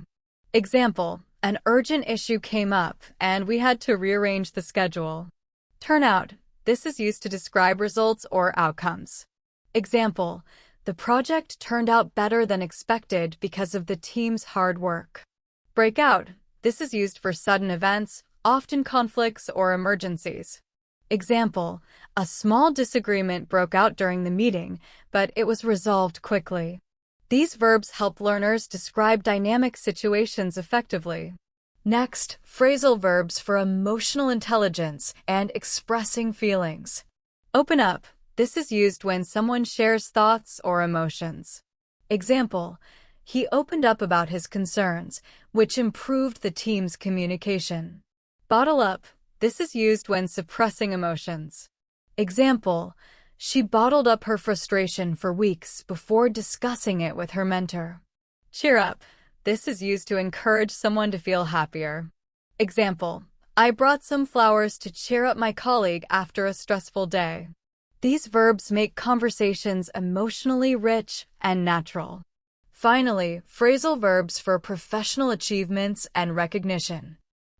Speaker 1: Example: an urgent issue came up and we had to rearrange the schedule. Turn out. This is used to describe results or outcomes. Example: the project turned out better than expected because of the team's hard work. Break out. This is used for sudden events, often conflicts or emergencies. Example: a small disagreement broke out during the meeting, but it was resolved quickly. These verbs help learners describe dynamic situations effectively. Next, phrasal verbs for emotional intelligence and expressing feelings. Open up. This is used when someone shares thoughts or emotions. Example: he opened up about his concerns, which improved the team's communication. Bottle up. This is used when suppressing emotions. Example: she bottled up her frustration for weeks before discussing it with her mentor. Cheer up. This is used to encourage someone to feel happier. Example: I brought some flowers to cheer up my colleague after a stressful day. These verbs make conversations emotionally rich and natural. Finally, phrasal verbs for professional achievements and recognition.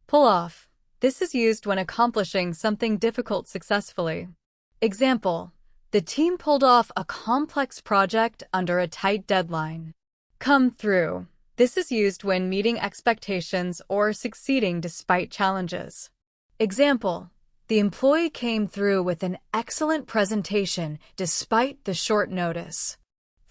Speaker 1: Pull off. This is used when accomplishing something difficult successfully. Example: the team pulled off a complex project under a tight deadline. Come through. This is used when meeting expectations or succeeding despite challenges. Example: the employee came through with an excellent presentation despite the short notice.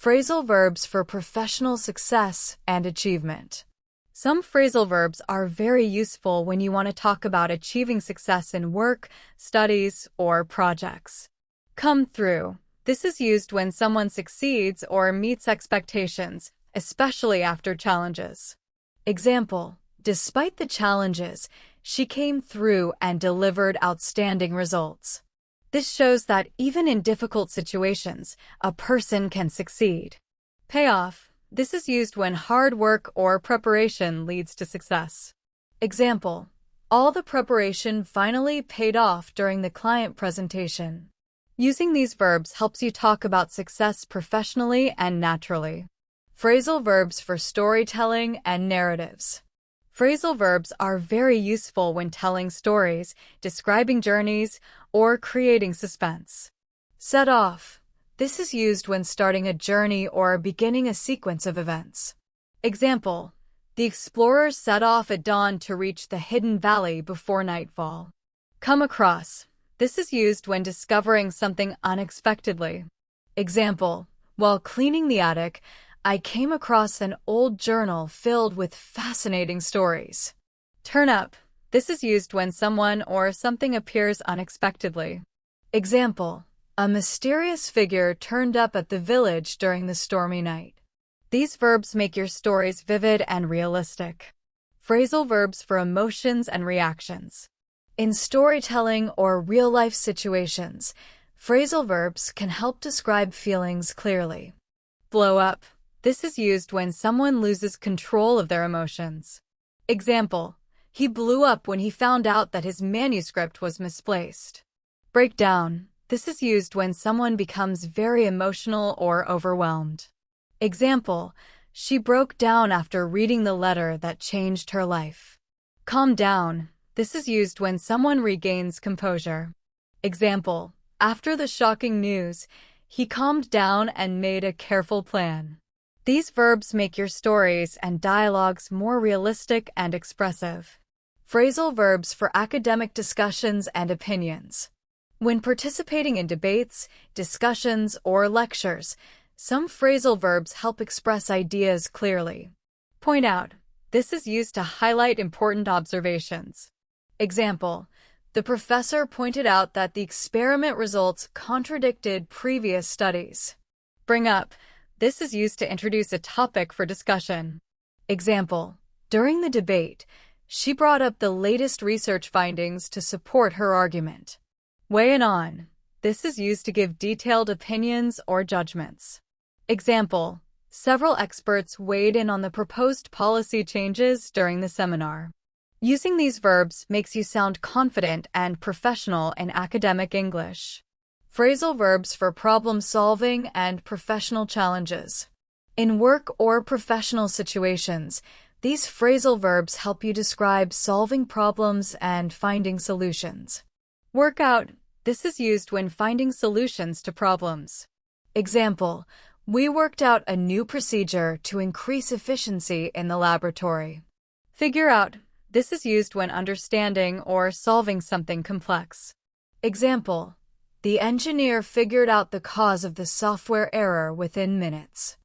Speaker 1: Phrasal verbs for professional success and achievement. Some phrasal verbs are very useful when you want to talk about achieving success in work, studies, or projects. Come through. This is used when someone succeeds or meets expectations, especially after challenges. Example: despite the challenges, she came through and delivered outstanding results. This shows that even in difficult situations, a person can succeed. Payoff. This is used when hard work or preparation leads to success. Example: all the preparation finally paid off during the client presentation. Using these verbs helps you talk about success professionally and naturally. Phrasal verbs for storytelling and narratives. Phrasal verbs are very useful when telling stories, describing journeys, or creating suspense. Set off. This is used when starting a journey or beginning a sequence of events. Example: the explorers set off at dawn to reach the hidden valley before nightfall. Come across. This is used when discovering something unexpectedly. Example: while cleaning the attic, I came across an old journal filled with fascinating stories. Turn up. This is used when someone or something appears unexpectedly. Example: a mysterious figure turned up at the village during the stormy night. These verbs make your stories vivid and realistic. Phrasal verbs for emotions and reactions. In storytelling or real-life situations, phrasal verbs can help describe feelings clearly. Blow up. This is used when someone loses control of their emotions. Example: he blew up when he found out that his manuscript was misplaced. Break down. This is used when someone becomes very emotional or overwhelmed. Example: she broke down after reading the letter that changed her life. Calm down. This is used when someone regains composure. Example: after the shocking news, he calmed down and made a careful plan. These verbs make your stories and dialogues more realistic and expressive. Phrasal verbs for academic discussions and opinions. When participating in debates, discussions, or lectures, some phrasal verbs help express ideas clearly. Point out. This is used to highlight important observations. Example: the professor pointed out that the experiment results contradicted previous studies. Bring up. This is used to introduce a topic for discussion. Example: during the debate, she brought up the latest research findings to support her argument. Weigh in on. This is used to give detailed opinions or judgments. Example: several experts weighed in on the proposed policy changes during the seminar. Using these verbs makes you sound confident and professional in academic English. Phrasal verbs for problem-solving and professional challenges. In work or professional situations, these phrasal verbs help you describe solving problems and finding solutions. Work out. This is used when finding solutions to problems. Example: we worked out a new procedure to increase efficiency in the laboratory. Figure out. This is used when understanding or solving something complex. Example: the engineer figured out the cause of the software error within minutes.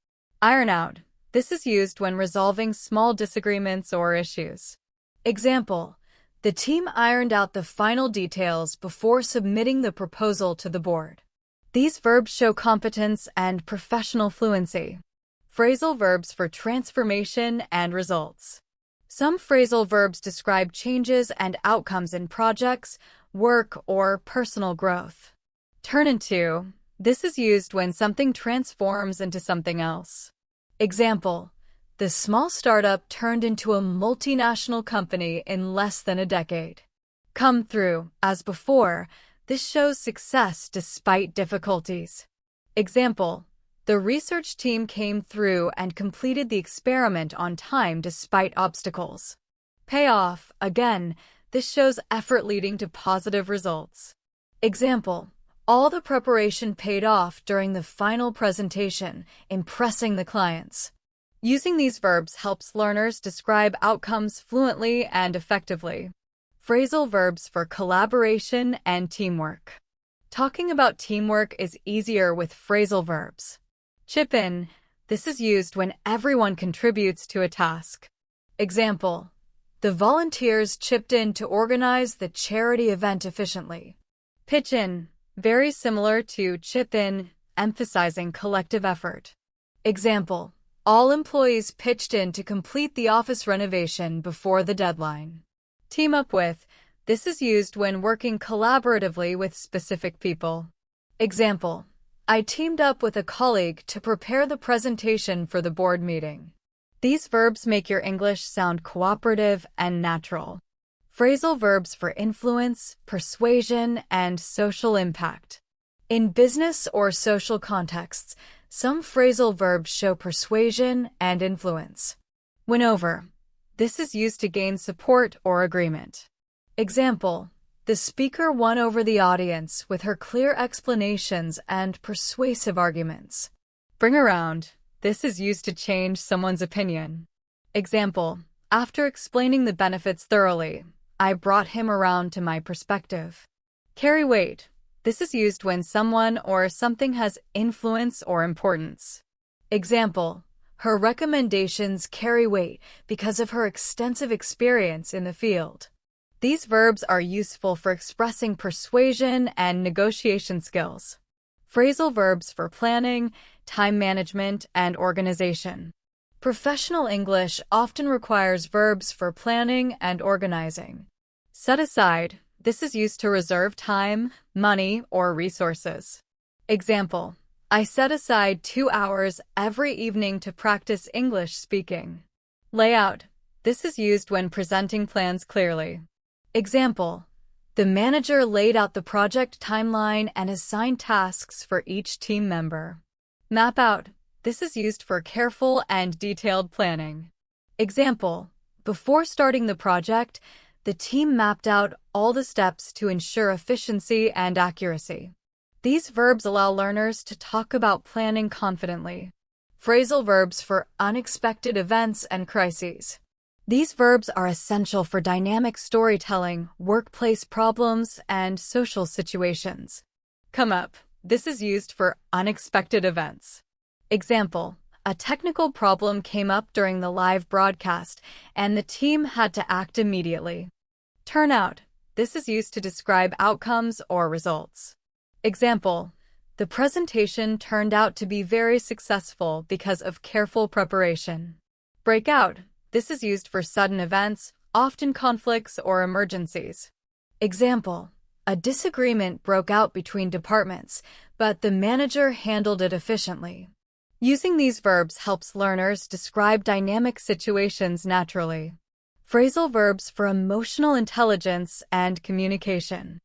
Speaker 1: Iron out. This is used when resolving small disagreements or issues. Example: the team ironed out the final details before submitting the proposal to the board. These verbs show competence and professional fluency. Phrasal verbs for transformation and results. Some phrasal verbs describe changes and outcomes in projects, work, or personal growth. Turn into. This is used when something transforms into something else. Example: the small startup turned into a multinational company in less than a decade. Come through. As before, this shows success despite difficulties. Example: the research team came through and completed the experiment on time despite obstacles. Pay off. Again, this shows effort leading to positive results. Example: all the preparation paid off during the final presentation, impressing the clients. Using these verbs helps learners describe outcomes fluently and effectively. Phrasal verbs for collaboration and teamwork. Talking about teamwork is easier with phrasal verbs. Chip in. This is used when everyone contributes to a task. Example: the volunteers chipped in to organize the charity event efficiently. Pitch in. Very similar to chip in, emphasizing collective effort. Example: all employees pitched in to complete the office renovation before the deadline. Team up with. This is used when working collaboratively with specific people. Example: I teamed up with a colleague to prepare the presentation for the board meeting. These verbs make your English sound cooperative and natural. Phrasal verbs for influence, persuasion, and social impact. In business or social contexts, some phrasal verbs show persuasion and influence. Win over. This is used to gain support or agreement. Example: the speaker won over the audience with her clear explanations and persuasive arguments. Bring around. This is used to change someone's opinion. Example: after explaining the benefits thoroughly, I brought him around to my perspective. Carry weight. This is used when someone or something has influence or importance. Example: Her recommendations carry weight because of her extensive experience in the field. These verbs are useful for expressing persuasion and negotiation skills. Phrasal verbs for planning, time management, and organization. Professional English often requires verbs for planning and organizing. Set aside. This is used to reserve time, money, or resources. Example: I set aside 2 hours every evening to practice English speaking. Layout. This is used when presenting plans clearly. Example: the manager laid out the project timeline and assigned tasks for each team member. Map out. This is used for careful and detailed planning. Example: before starting the project, the team mapped out all the steps to ensure efficiency and accuracy. These verbs allow learners to talk about planning confidently. Phrasal verbs for unexpected events and crises. These verbs are essential for dynamic storytelling, workplace problems, and social situations. Come up. This is used for unexpected events. Example: a technical problem came up during the live broadcast, and the team had to act immediately. Turn out. This is used to describe outcomes or results. Example: the presentation turned out to be very successful because of careful preparation. Break out. This is used for sudden events, often conflicts or emergencies. Example: a disagreement broke out between departments, but the manager handled it efficiently. Using these verbs helps learners describe dynamic situations naturally. Phrasal verbs for emotional intelligence and communication.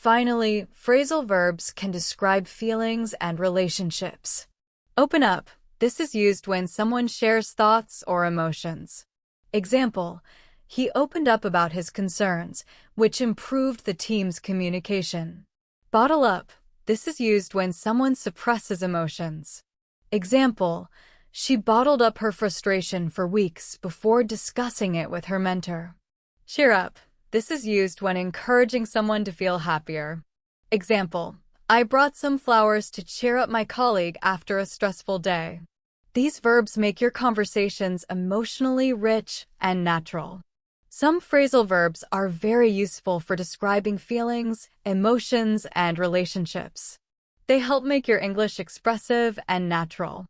Speaker 1: Finally, phrasal verbs can describe feelings and relationships. Open up. This is used when someone shares thoughts or emotions. Example: he opened up about his concerns, which improved the team's communication. Bottle up. This is used when someone suppresses emotions. Example: she bottled up her frustration for weeks before discussing it with her mentor. Cheer up. This is used when encouraging someone to feel happier. Example: I brought some flowers to cheer up my colleague after a stressful day. These verbs make your conversations emotionally rich and natural. Some phrasal verbs are very useful for describing feelings, emotions, and relationships. They help make your English expressive and natural.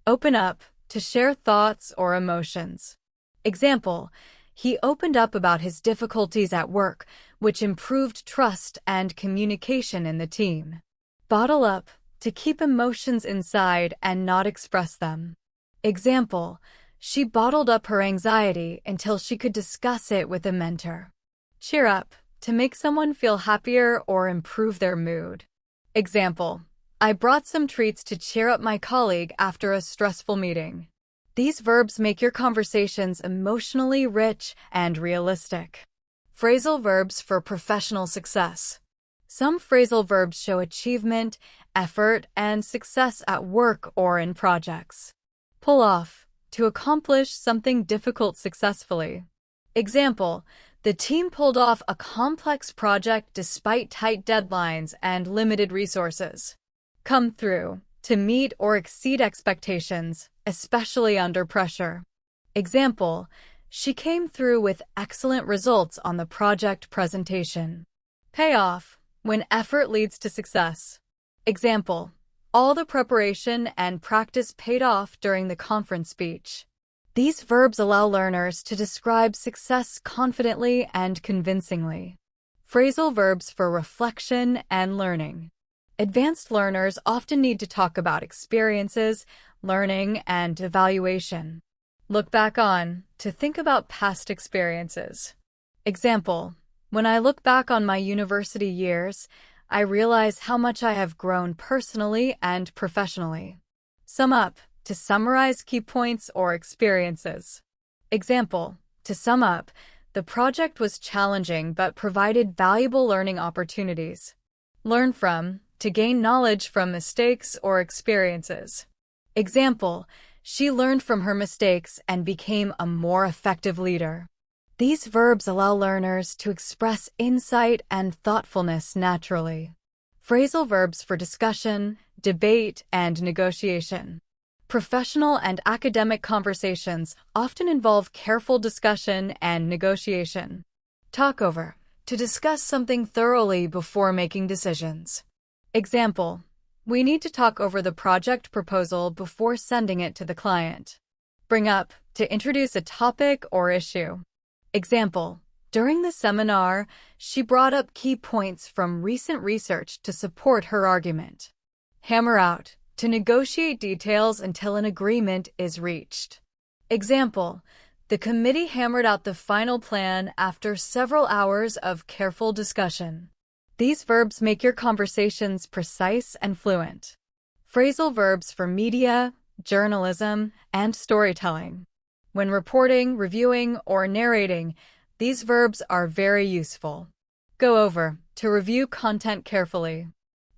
Speaker 1: Open up. To share thoughts or emotions. Example: he opened up about his difficulties at work, which improved trust and communication in the team. Bottle up. To keep emotions inside and not express them. Example: she bottled up her anxiety until she could discuss it with a mentor. Cheer up. To make someone feel happier or improve their mood. Example: I brought some treats to cheer up my colleague after a stressful meeting. These verbs make your conversations emotionally rich and realistic. Phrasal verbs for professional success. Some phrasal verbs show achievement, effort, and success at work or in projects. Pull off. To accomplish something difficult successfully. Example: the team pulled off a complex project despite tight deadlines and limited resources. Come through. To meet or exceed expectations, especially under pressure. Example: she came through with excellent results on the project presentation. Pay off. When effort leads to success. Example: all the preparation and practice paid off during the conference speech. These verbs allow learners to describe success confidently and convincingly. Phrasal verbs for reflection and learning. Advanced learners often need to talk about experiences, learning, and evaluation. Look back on. To think about past experiences. Example: when I look back on my university years, I realize how much I have grown personally and professionally. Sum up. To summarize key points or experiences. Example: to sum up, the project was challenging but provided valuable learning opportunities. Learn from. To gain knowledge from mistakes or experiences. Example: she learned from her mistakes and became a more effective leader. These verbs allow learners to express insight and thoughtfulness naturally. Phrasal verbs for discussion, debate, and negotiation. Professional and academic conversations often involve careful discussion and negotiation. Talk over, to discuss something thoroughly before making decisions. Example: we need to talk over the project proposal before sending it to the client. Bring up, to introduce a topic or issue. Example: during the seminar, she brought up key points from recent research to support her argument. Hammer out, to negotiate details until an agreement is reached. Example: the committee hammered out the final plan after several hours of careful discussion. These verbs make your conversations precise and fluent. Phrasal verbs for media, journalism, and storytelling. When reporting, reviewing, or narrating, these verbs are very useful. Go over, to review content carefully.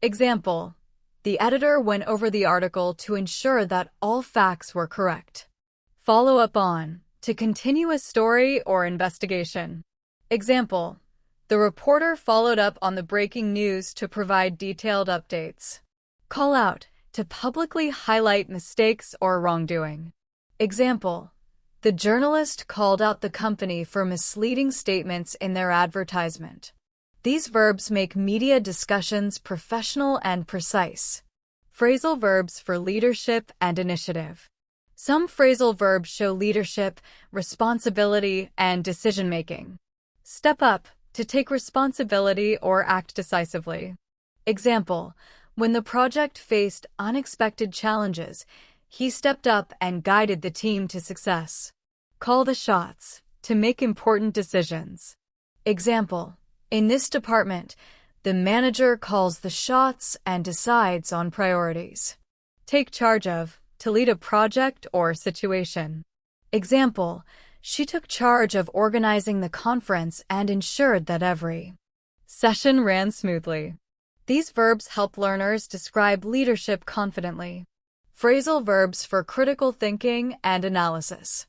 Speaker 1: Example: the editor went over the article to ensure that all facts were correct. Follow up on, to continue a story or investigation. Example: the reporter followed up on the breaking news to provide detailed updates. Call out, to publicly highlight mistakes or wrongdoing. Example: the journalist called out the company for misleading statements in their advertisement. These verbs make media discussions professional and precise. Phrasal verbs for leadership and initiative. Some phrasal verbs show leadership, responsibility, and decision-making. Step up, to take responsibility or act decisively. Example: when the project faced unexpected challenges, he stepped up and guided the team to success. Call the shots, to make important decisions. Example: in this department, the manager calls the shots and decides on priorities. Take charge of, to lead a project or situation. Example: she took charge of organizing the conference and ensured that every session ran smoothly. These verbs help learners describe leadership confidently. Phrasal verbs for critical thinking and analysis.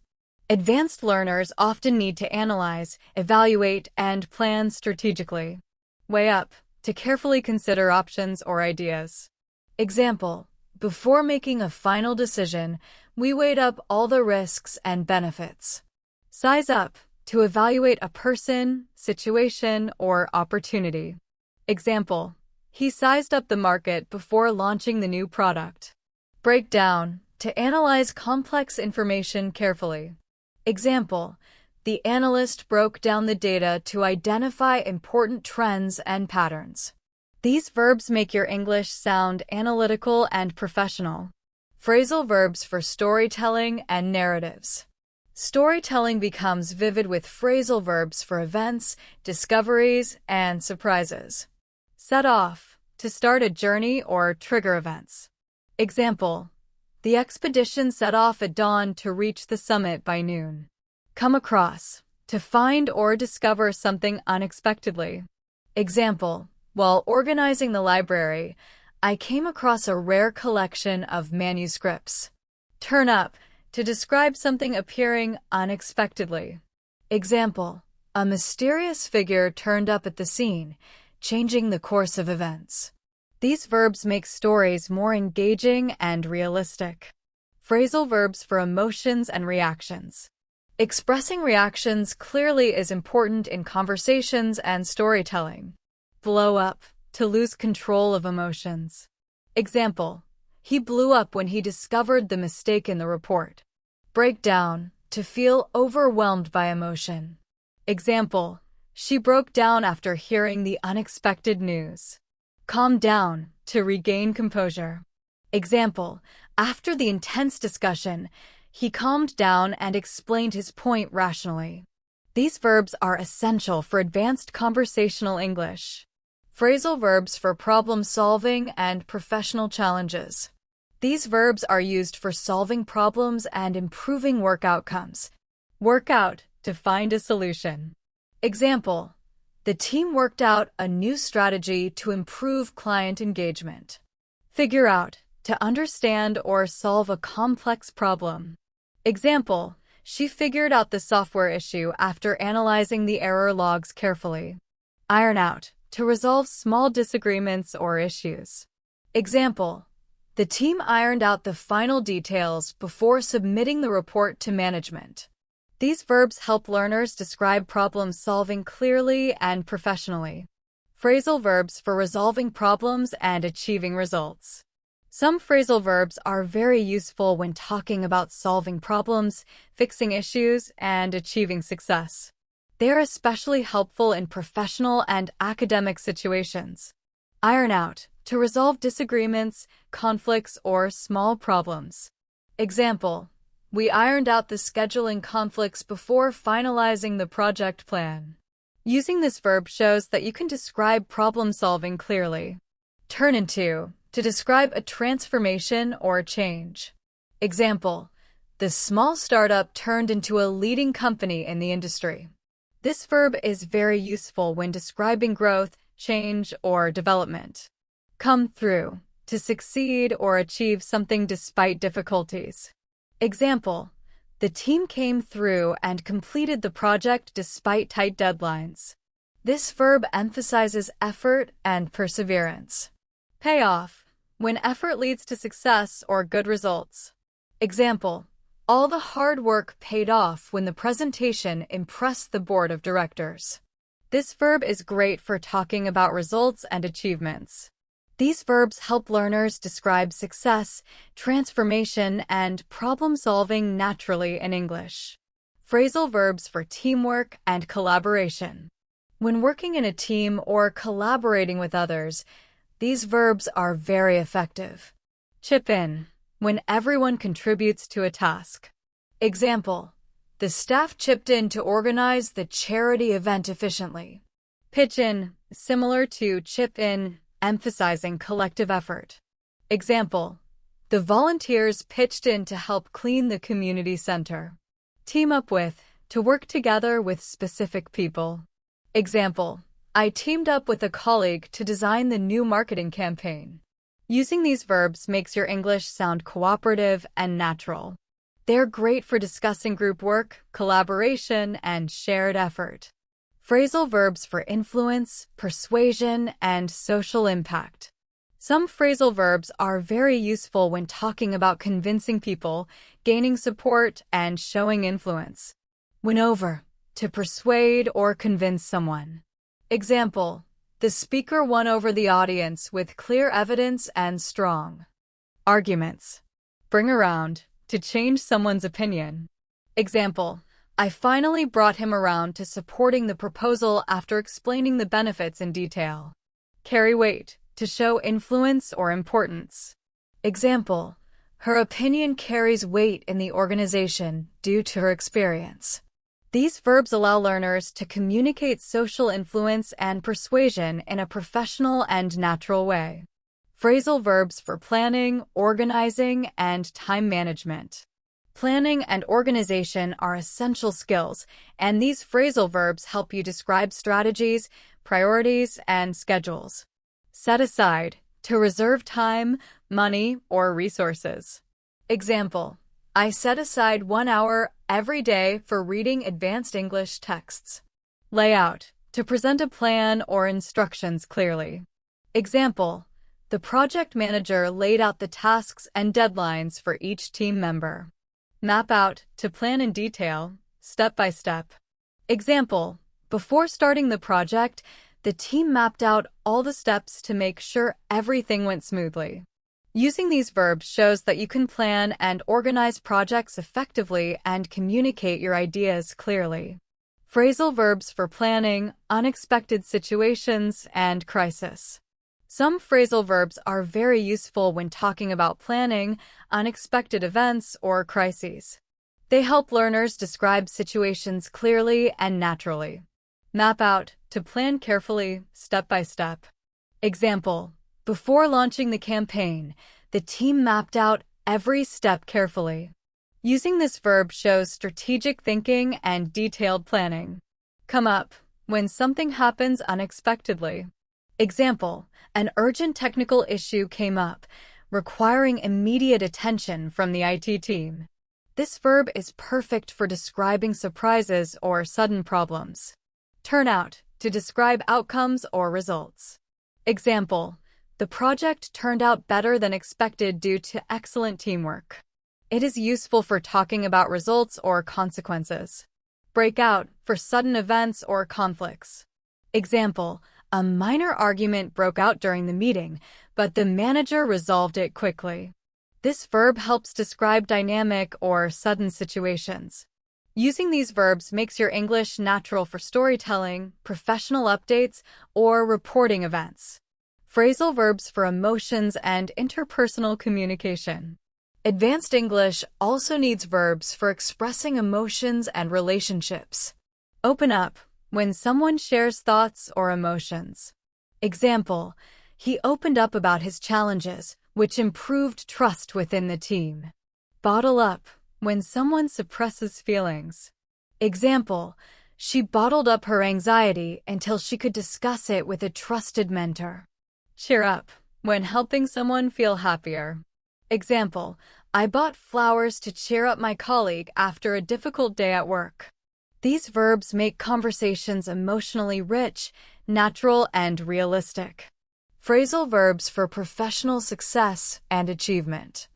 Speaker 1: Advanced learners often need to analyze, evaluate, and plan strategically. Weigh up, to carefully consider options or ideas. Example: before making a final decision, we weighed up all the risks and benefits. Size up, to evaluate a person, situation, or opportunity. Example: he sized up the market before launching the new product. Break down, to analyze complex information carefully. Example: the analyst broke down the data to identify important trends and patterns. These verbs make your English sound analytical and professional. Phrasal verbs for storytelling and narratives. Storytelling becomes vivid with phrasal verbs for events, discoveries, and surprises. Set off, to start a journey or trigger events. Example: the expedition set off at dawn to reach the summit by noon. Come across, to find or discover something unexpectedly. Example: while organizing the library, I came across a rare collection of manuscripts. Turn up, to describe something appearing unexpectedly. Example: a mysterious figure turned up at the scene, changing the course of events. These verbs make stories more engaging and realistic. Phrasal verbs for emotions and reactions. Expressing reactions clearly is important in conversations and storytelling. Blow up, to lose control of emotions. Example: he blew up when he discovered the mistake in the report. Break down, to feel overwhelmed by emotion. Example: she broke down after hearing the unexpected news. Calm down, to regain composure. Example: after the intense discussion, he calmed down and explained his point rationally. These verbs are essential for advanced conversational English. Phrasal verbs for problem-solving and professional challenges. These verbs are used for solving problems and improving work outcomes. Work out, to find a solution. Example: the team worked out a new strategy to improve client engagement. Figure out, to understand or solve a complex problem. Example: she figured out the software issue after analyzing the error logs carefully. Iron out, to resolve small disagreements or issues. Example: The team ironed out the final details before submitting the report to management. These verbs help learners describe problem-solving clearly and professionally. Phrasal verbs for resolving problems and achieving results. Some phrasal verbs are very useful when talking about solving problems, fixing issues, and achieving success. They are especially helpful in professional and academic situations. Iron out, to resolve disagreements, conflicts, or small problems. Example: we ironed out the scheduling conflicts before finalizing the project plan. Using this verb shows that you can describe problem-solving clearly. Turn into, to describe a transformation or change. Example: the small startup turned into a leading company in the industry. This verb is very useful when describing growth, change, or development. Come through, to succeed or achieve something despite difficulties. Example: the team came through and completed the project despite tight deadlines. This verb emphasizes effort and perseverance. Pay off, when effort leads to success or good results. Example: all the hard work paid off when the presentation impressed the board of directors. This verb is great for talking about results and achievements. These verbs help learners describe success, transformation, and problem-solving naturally in English. Phrasal verbs for teamwork and collaboration. When working in a team or collaborating with others, these verbs are very effective. Chip in, when everyone contributes to a task. Example: the staff chipped in to organize the charity event efficiently. Pitch in, similar to chip in, emphasizing collective effort. Example: the volunteers pitched in to help clean the community center. Team up with, to work together with specific people. Example: I teamed up with a colleague to design the new marketing campaign. Using these verbs makes your English sound cooperative and natural. They're great for discussing group work, collaboration, and shared effort. Phrasal verbs for influence, persuasion, and social impact. Some phrasal verbs are very useful when talking about convincing people, gaining support, and showing influence. Win over, to persuade or convince someone. Example: the speaker won over the audience with clear evidence and strong arguments. Bring around, to change someone's opinion. Example: I finally brought him around to supporting the proposal after explaining the benefits in detail. Carry weight, to show influence or importance. Example: her opinion carries weight in the organization due to her experience. These verbs allow learners to communicate social influence and persuasion in a professional and natural way. Phrasal verbs for planning, organizing, and time management. Planning and organization are essential skills, and these phrasal verbs help you describe strategies, priorities, and schedules. Set aside, to reserve time, money, or resources. Example: I set aside 1 hour every day for reading advanced English texts. Layout, to present a plan or instructions clearly. Example: the project manager laid out the tasks and deadlines for each team member. Map out, to plan in detail, step by step. Example: before starting the project, the team mapped out all the steps to make sure everything went smoothly. Using these verbs shows that you can plan and organize projects effectively and communicate your ideas clearly. Phrasal verbs for planning, unexpected situations, and crisis. Some phrasal verbs are very useful when talking about planning, unexpected events, or crises. They help learners describe situations clearly and naturally. Map out, to plan carefully, step by step. Example: before launching the campaign, the team mapped out every step carefully. Using this verb shows strategic thinking and detailed planning. Come up, when something happens unexpectedly. Example: an urgent technical issue came up, requiring immediate attention from the IT team. This verb is perfect for describing surprises or sudden problems. Turn out, to describe outcomes or results. Example: The project turned out better than expected due to excellent teamwork. It is useful for talking about results or consequences. Break out for sudden events or conflicts. Example, a minor argument broke out during the meeting, but the manager resolved it quickly. This verb helps describe dynamic or sudden situations. Using these verbs makes your English natural for storytelling, professional updates, or reporting events. Phrasal verbs for emotions and interpersonal communication. Advanced English also needs verbs for expressing emotions and relationships. Open up when someone shares thoughts or emotions. Example, he opened up about his challenges, which improved trust within the team. Bottle up when someone suppresses feelings. Example, she bottled up her anxiety until she could discuss it with a trusted mentor. Cheer up when helping someone feel happier. Example, I bought flowers to cheer up my colleague after a difficult day at work. These verbs make conversations emotionally rich, natural, and realistic. Phrasal verbs for professional success and achievement.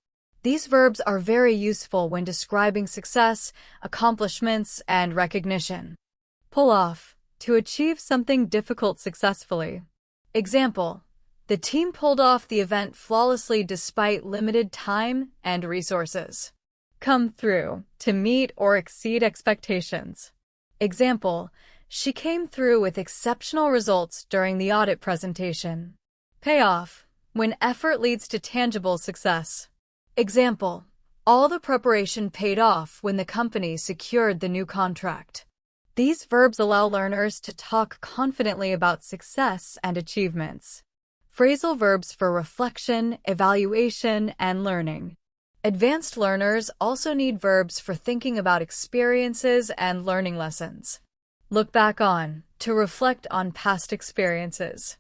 Speaker 1: These verbs are very useful when describing success, accomplishments, and recognition. Pull off, to achieve something difficult successfully. Example, the team pulled off the event flawlessly despite limited time and resources. Come through, to meet or exceed expectations. Example, she came through with exceptional results during the audit presentation. Pay off, when effort leads to tangible success. Example, all the preparation paid off when the company secured the new contract. These verbs allow learners to talk confidently about success and achievements. Phrasal verbs for reflection, evaluation, and learning. Advanced learners also need verbs for thinking about experiences and learning lessons. Look back on, to reflect on past experiences.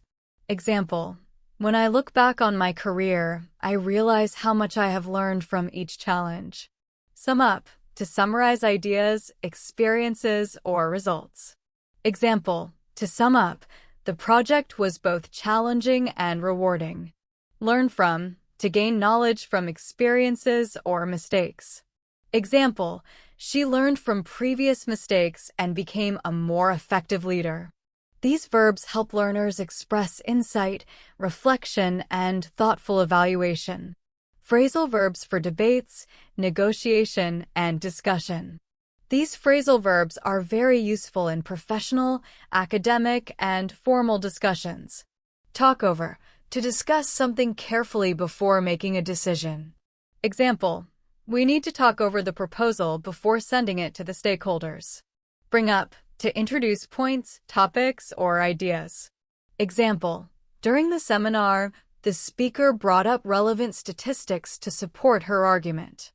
Speaker 1: Example, when I look back on my career, I realize how much I have learned from each challenge. Sum up, to summarize ideas, experiences, or results. Example, to sum up, the project was both challenging and rewarding. Learn from, to gain knowledge from experiences or mistakes. Example, she learned from previous mistakes and became a more effective leader. These verbs help learners express insight, reflection, and thoughtful evaluation. Phrasal verbs for debates, negotiation, and discussion. These phrasal verbs are very useful in professional, academic, and formal discussions. Talk over, to discuss something carefully before making a decision. Example, we need to talk over the proposal before sending it to the stakeholders. Bring up, to introduce points, topics, or ideas. Example, during the seminar, the speaker brought up relevant statistics to support her argument.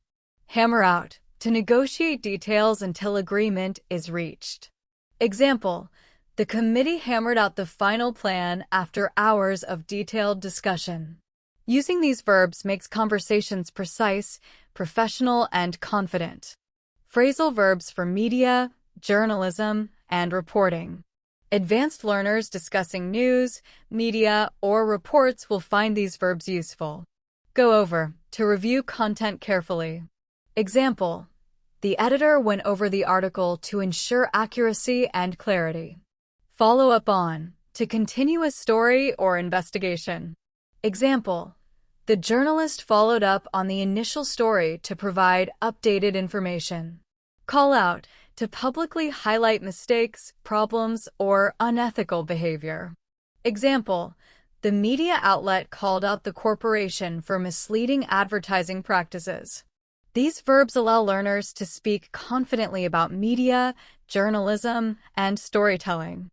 Speaker 1: Hammer out, to negotiate details until agreement is reached. Example, the committee hammered out the final plan after hours of detailed discussion. Using these verbs makes conversations precise, professional, and confident. Phrasal verbs for media, journalism, and reporting. Advanced learners discussing news, media, or reports will find these verbs useful. Go over, to review content carefully. Example, the editor went over the article to ensure accuracy and clarity. Follow up on, to continue a story or investigation. Example, the journalist followed up on the initial story to provide updated information. Call out, to publicly highlight mistakes, problems, or unethical behavior. Example, the media outlet called out the corporation for misleading advertising practices. These verbs allow learners to speak confidently about media, journalism, and storytelling.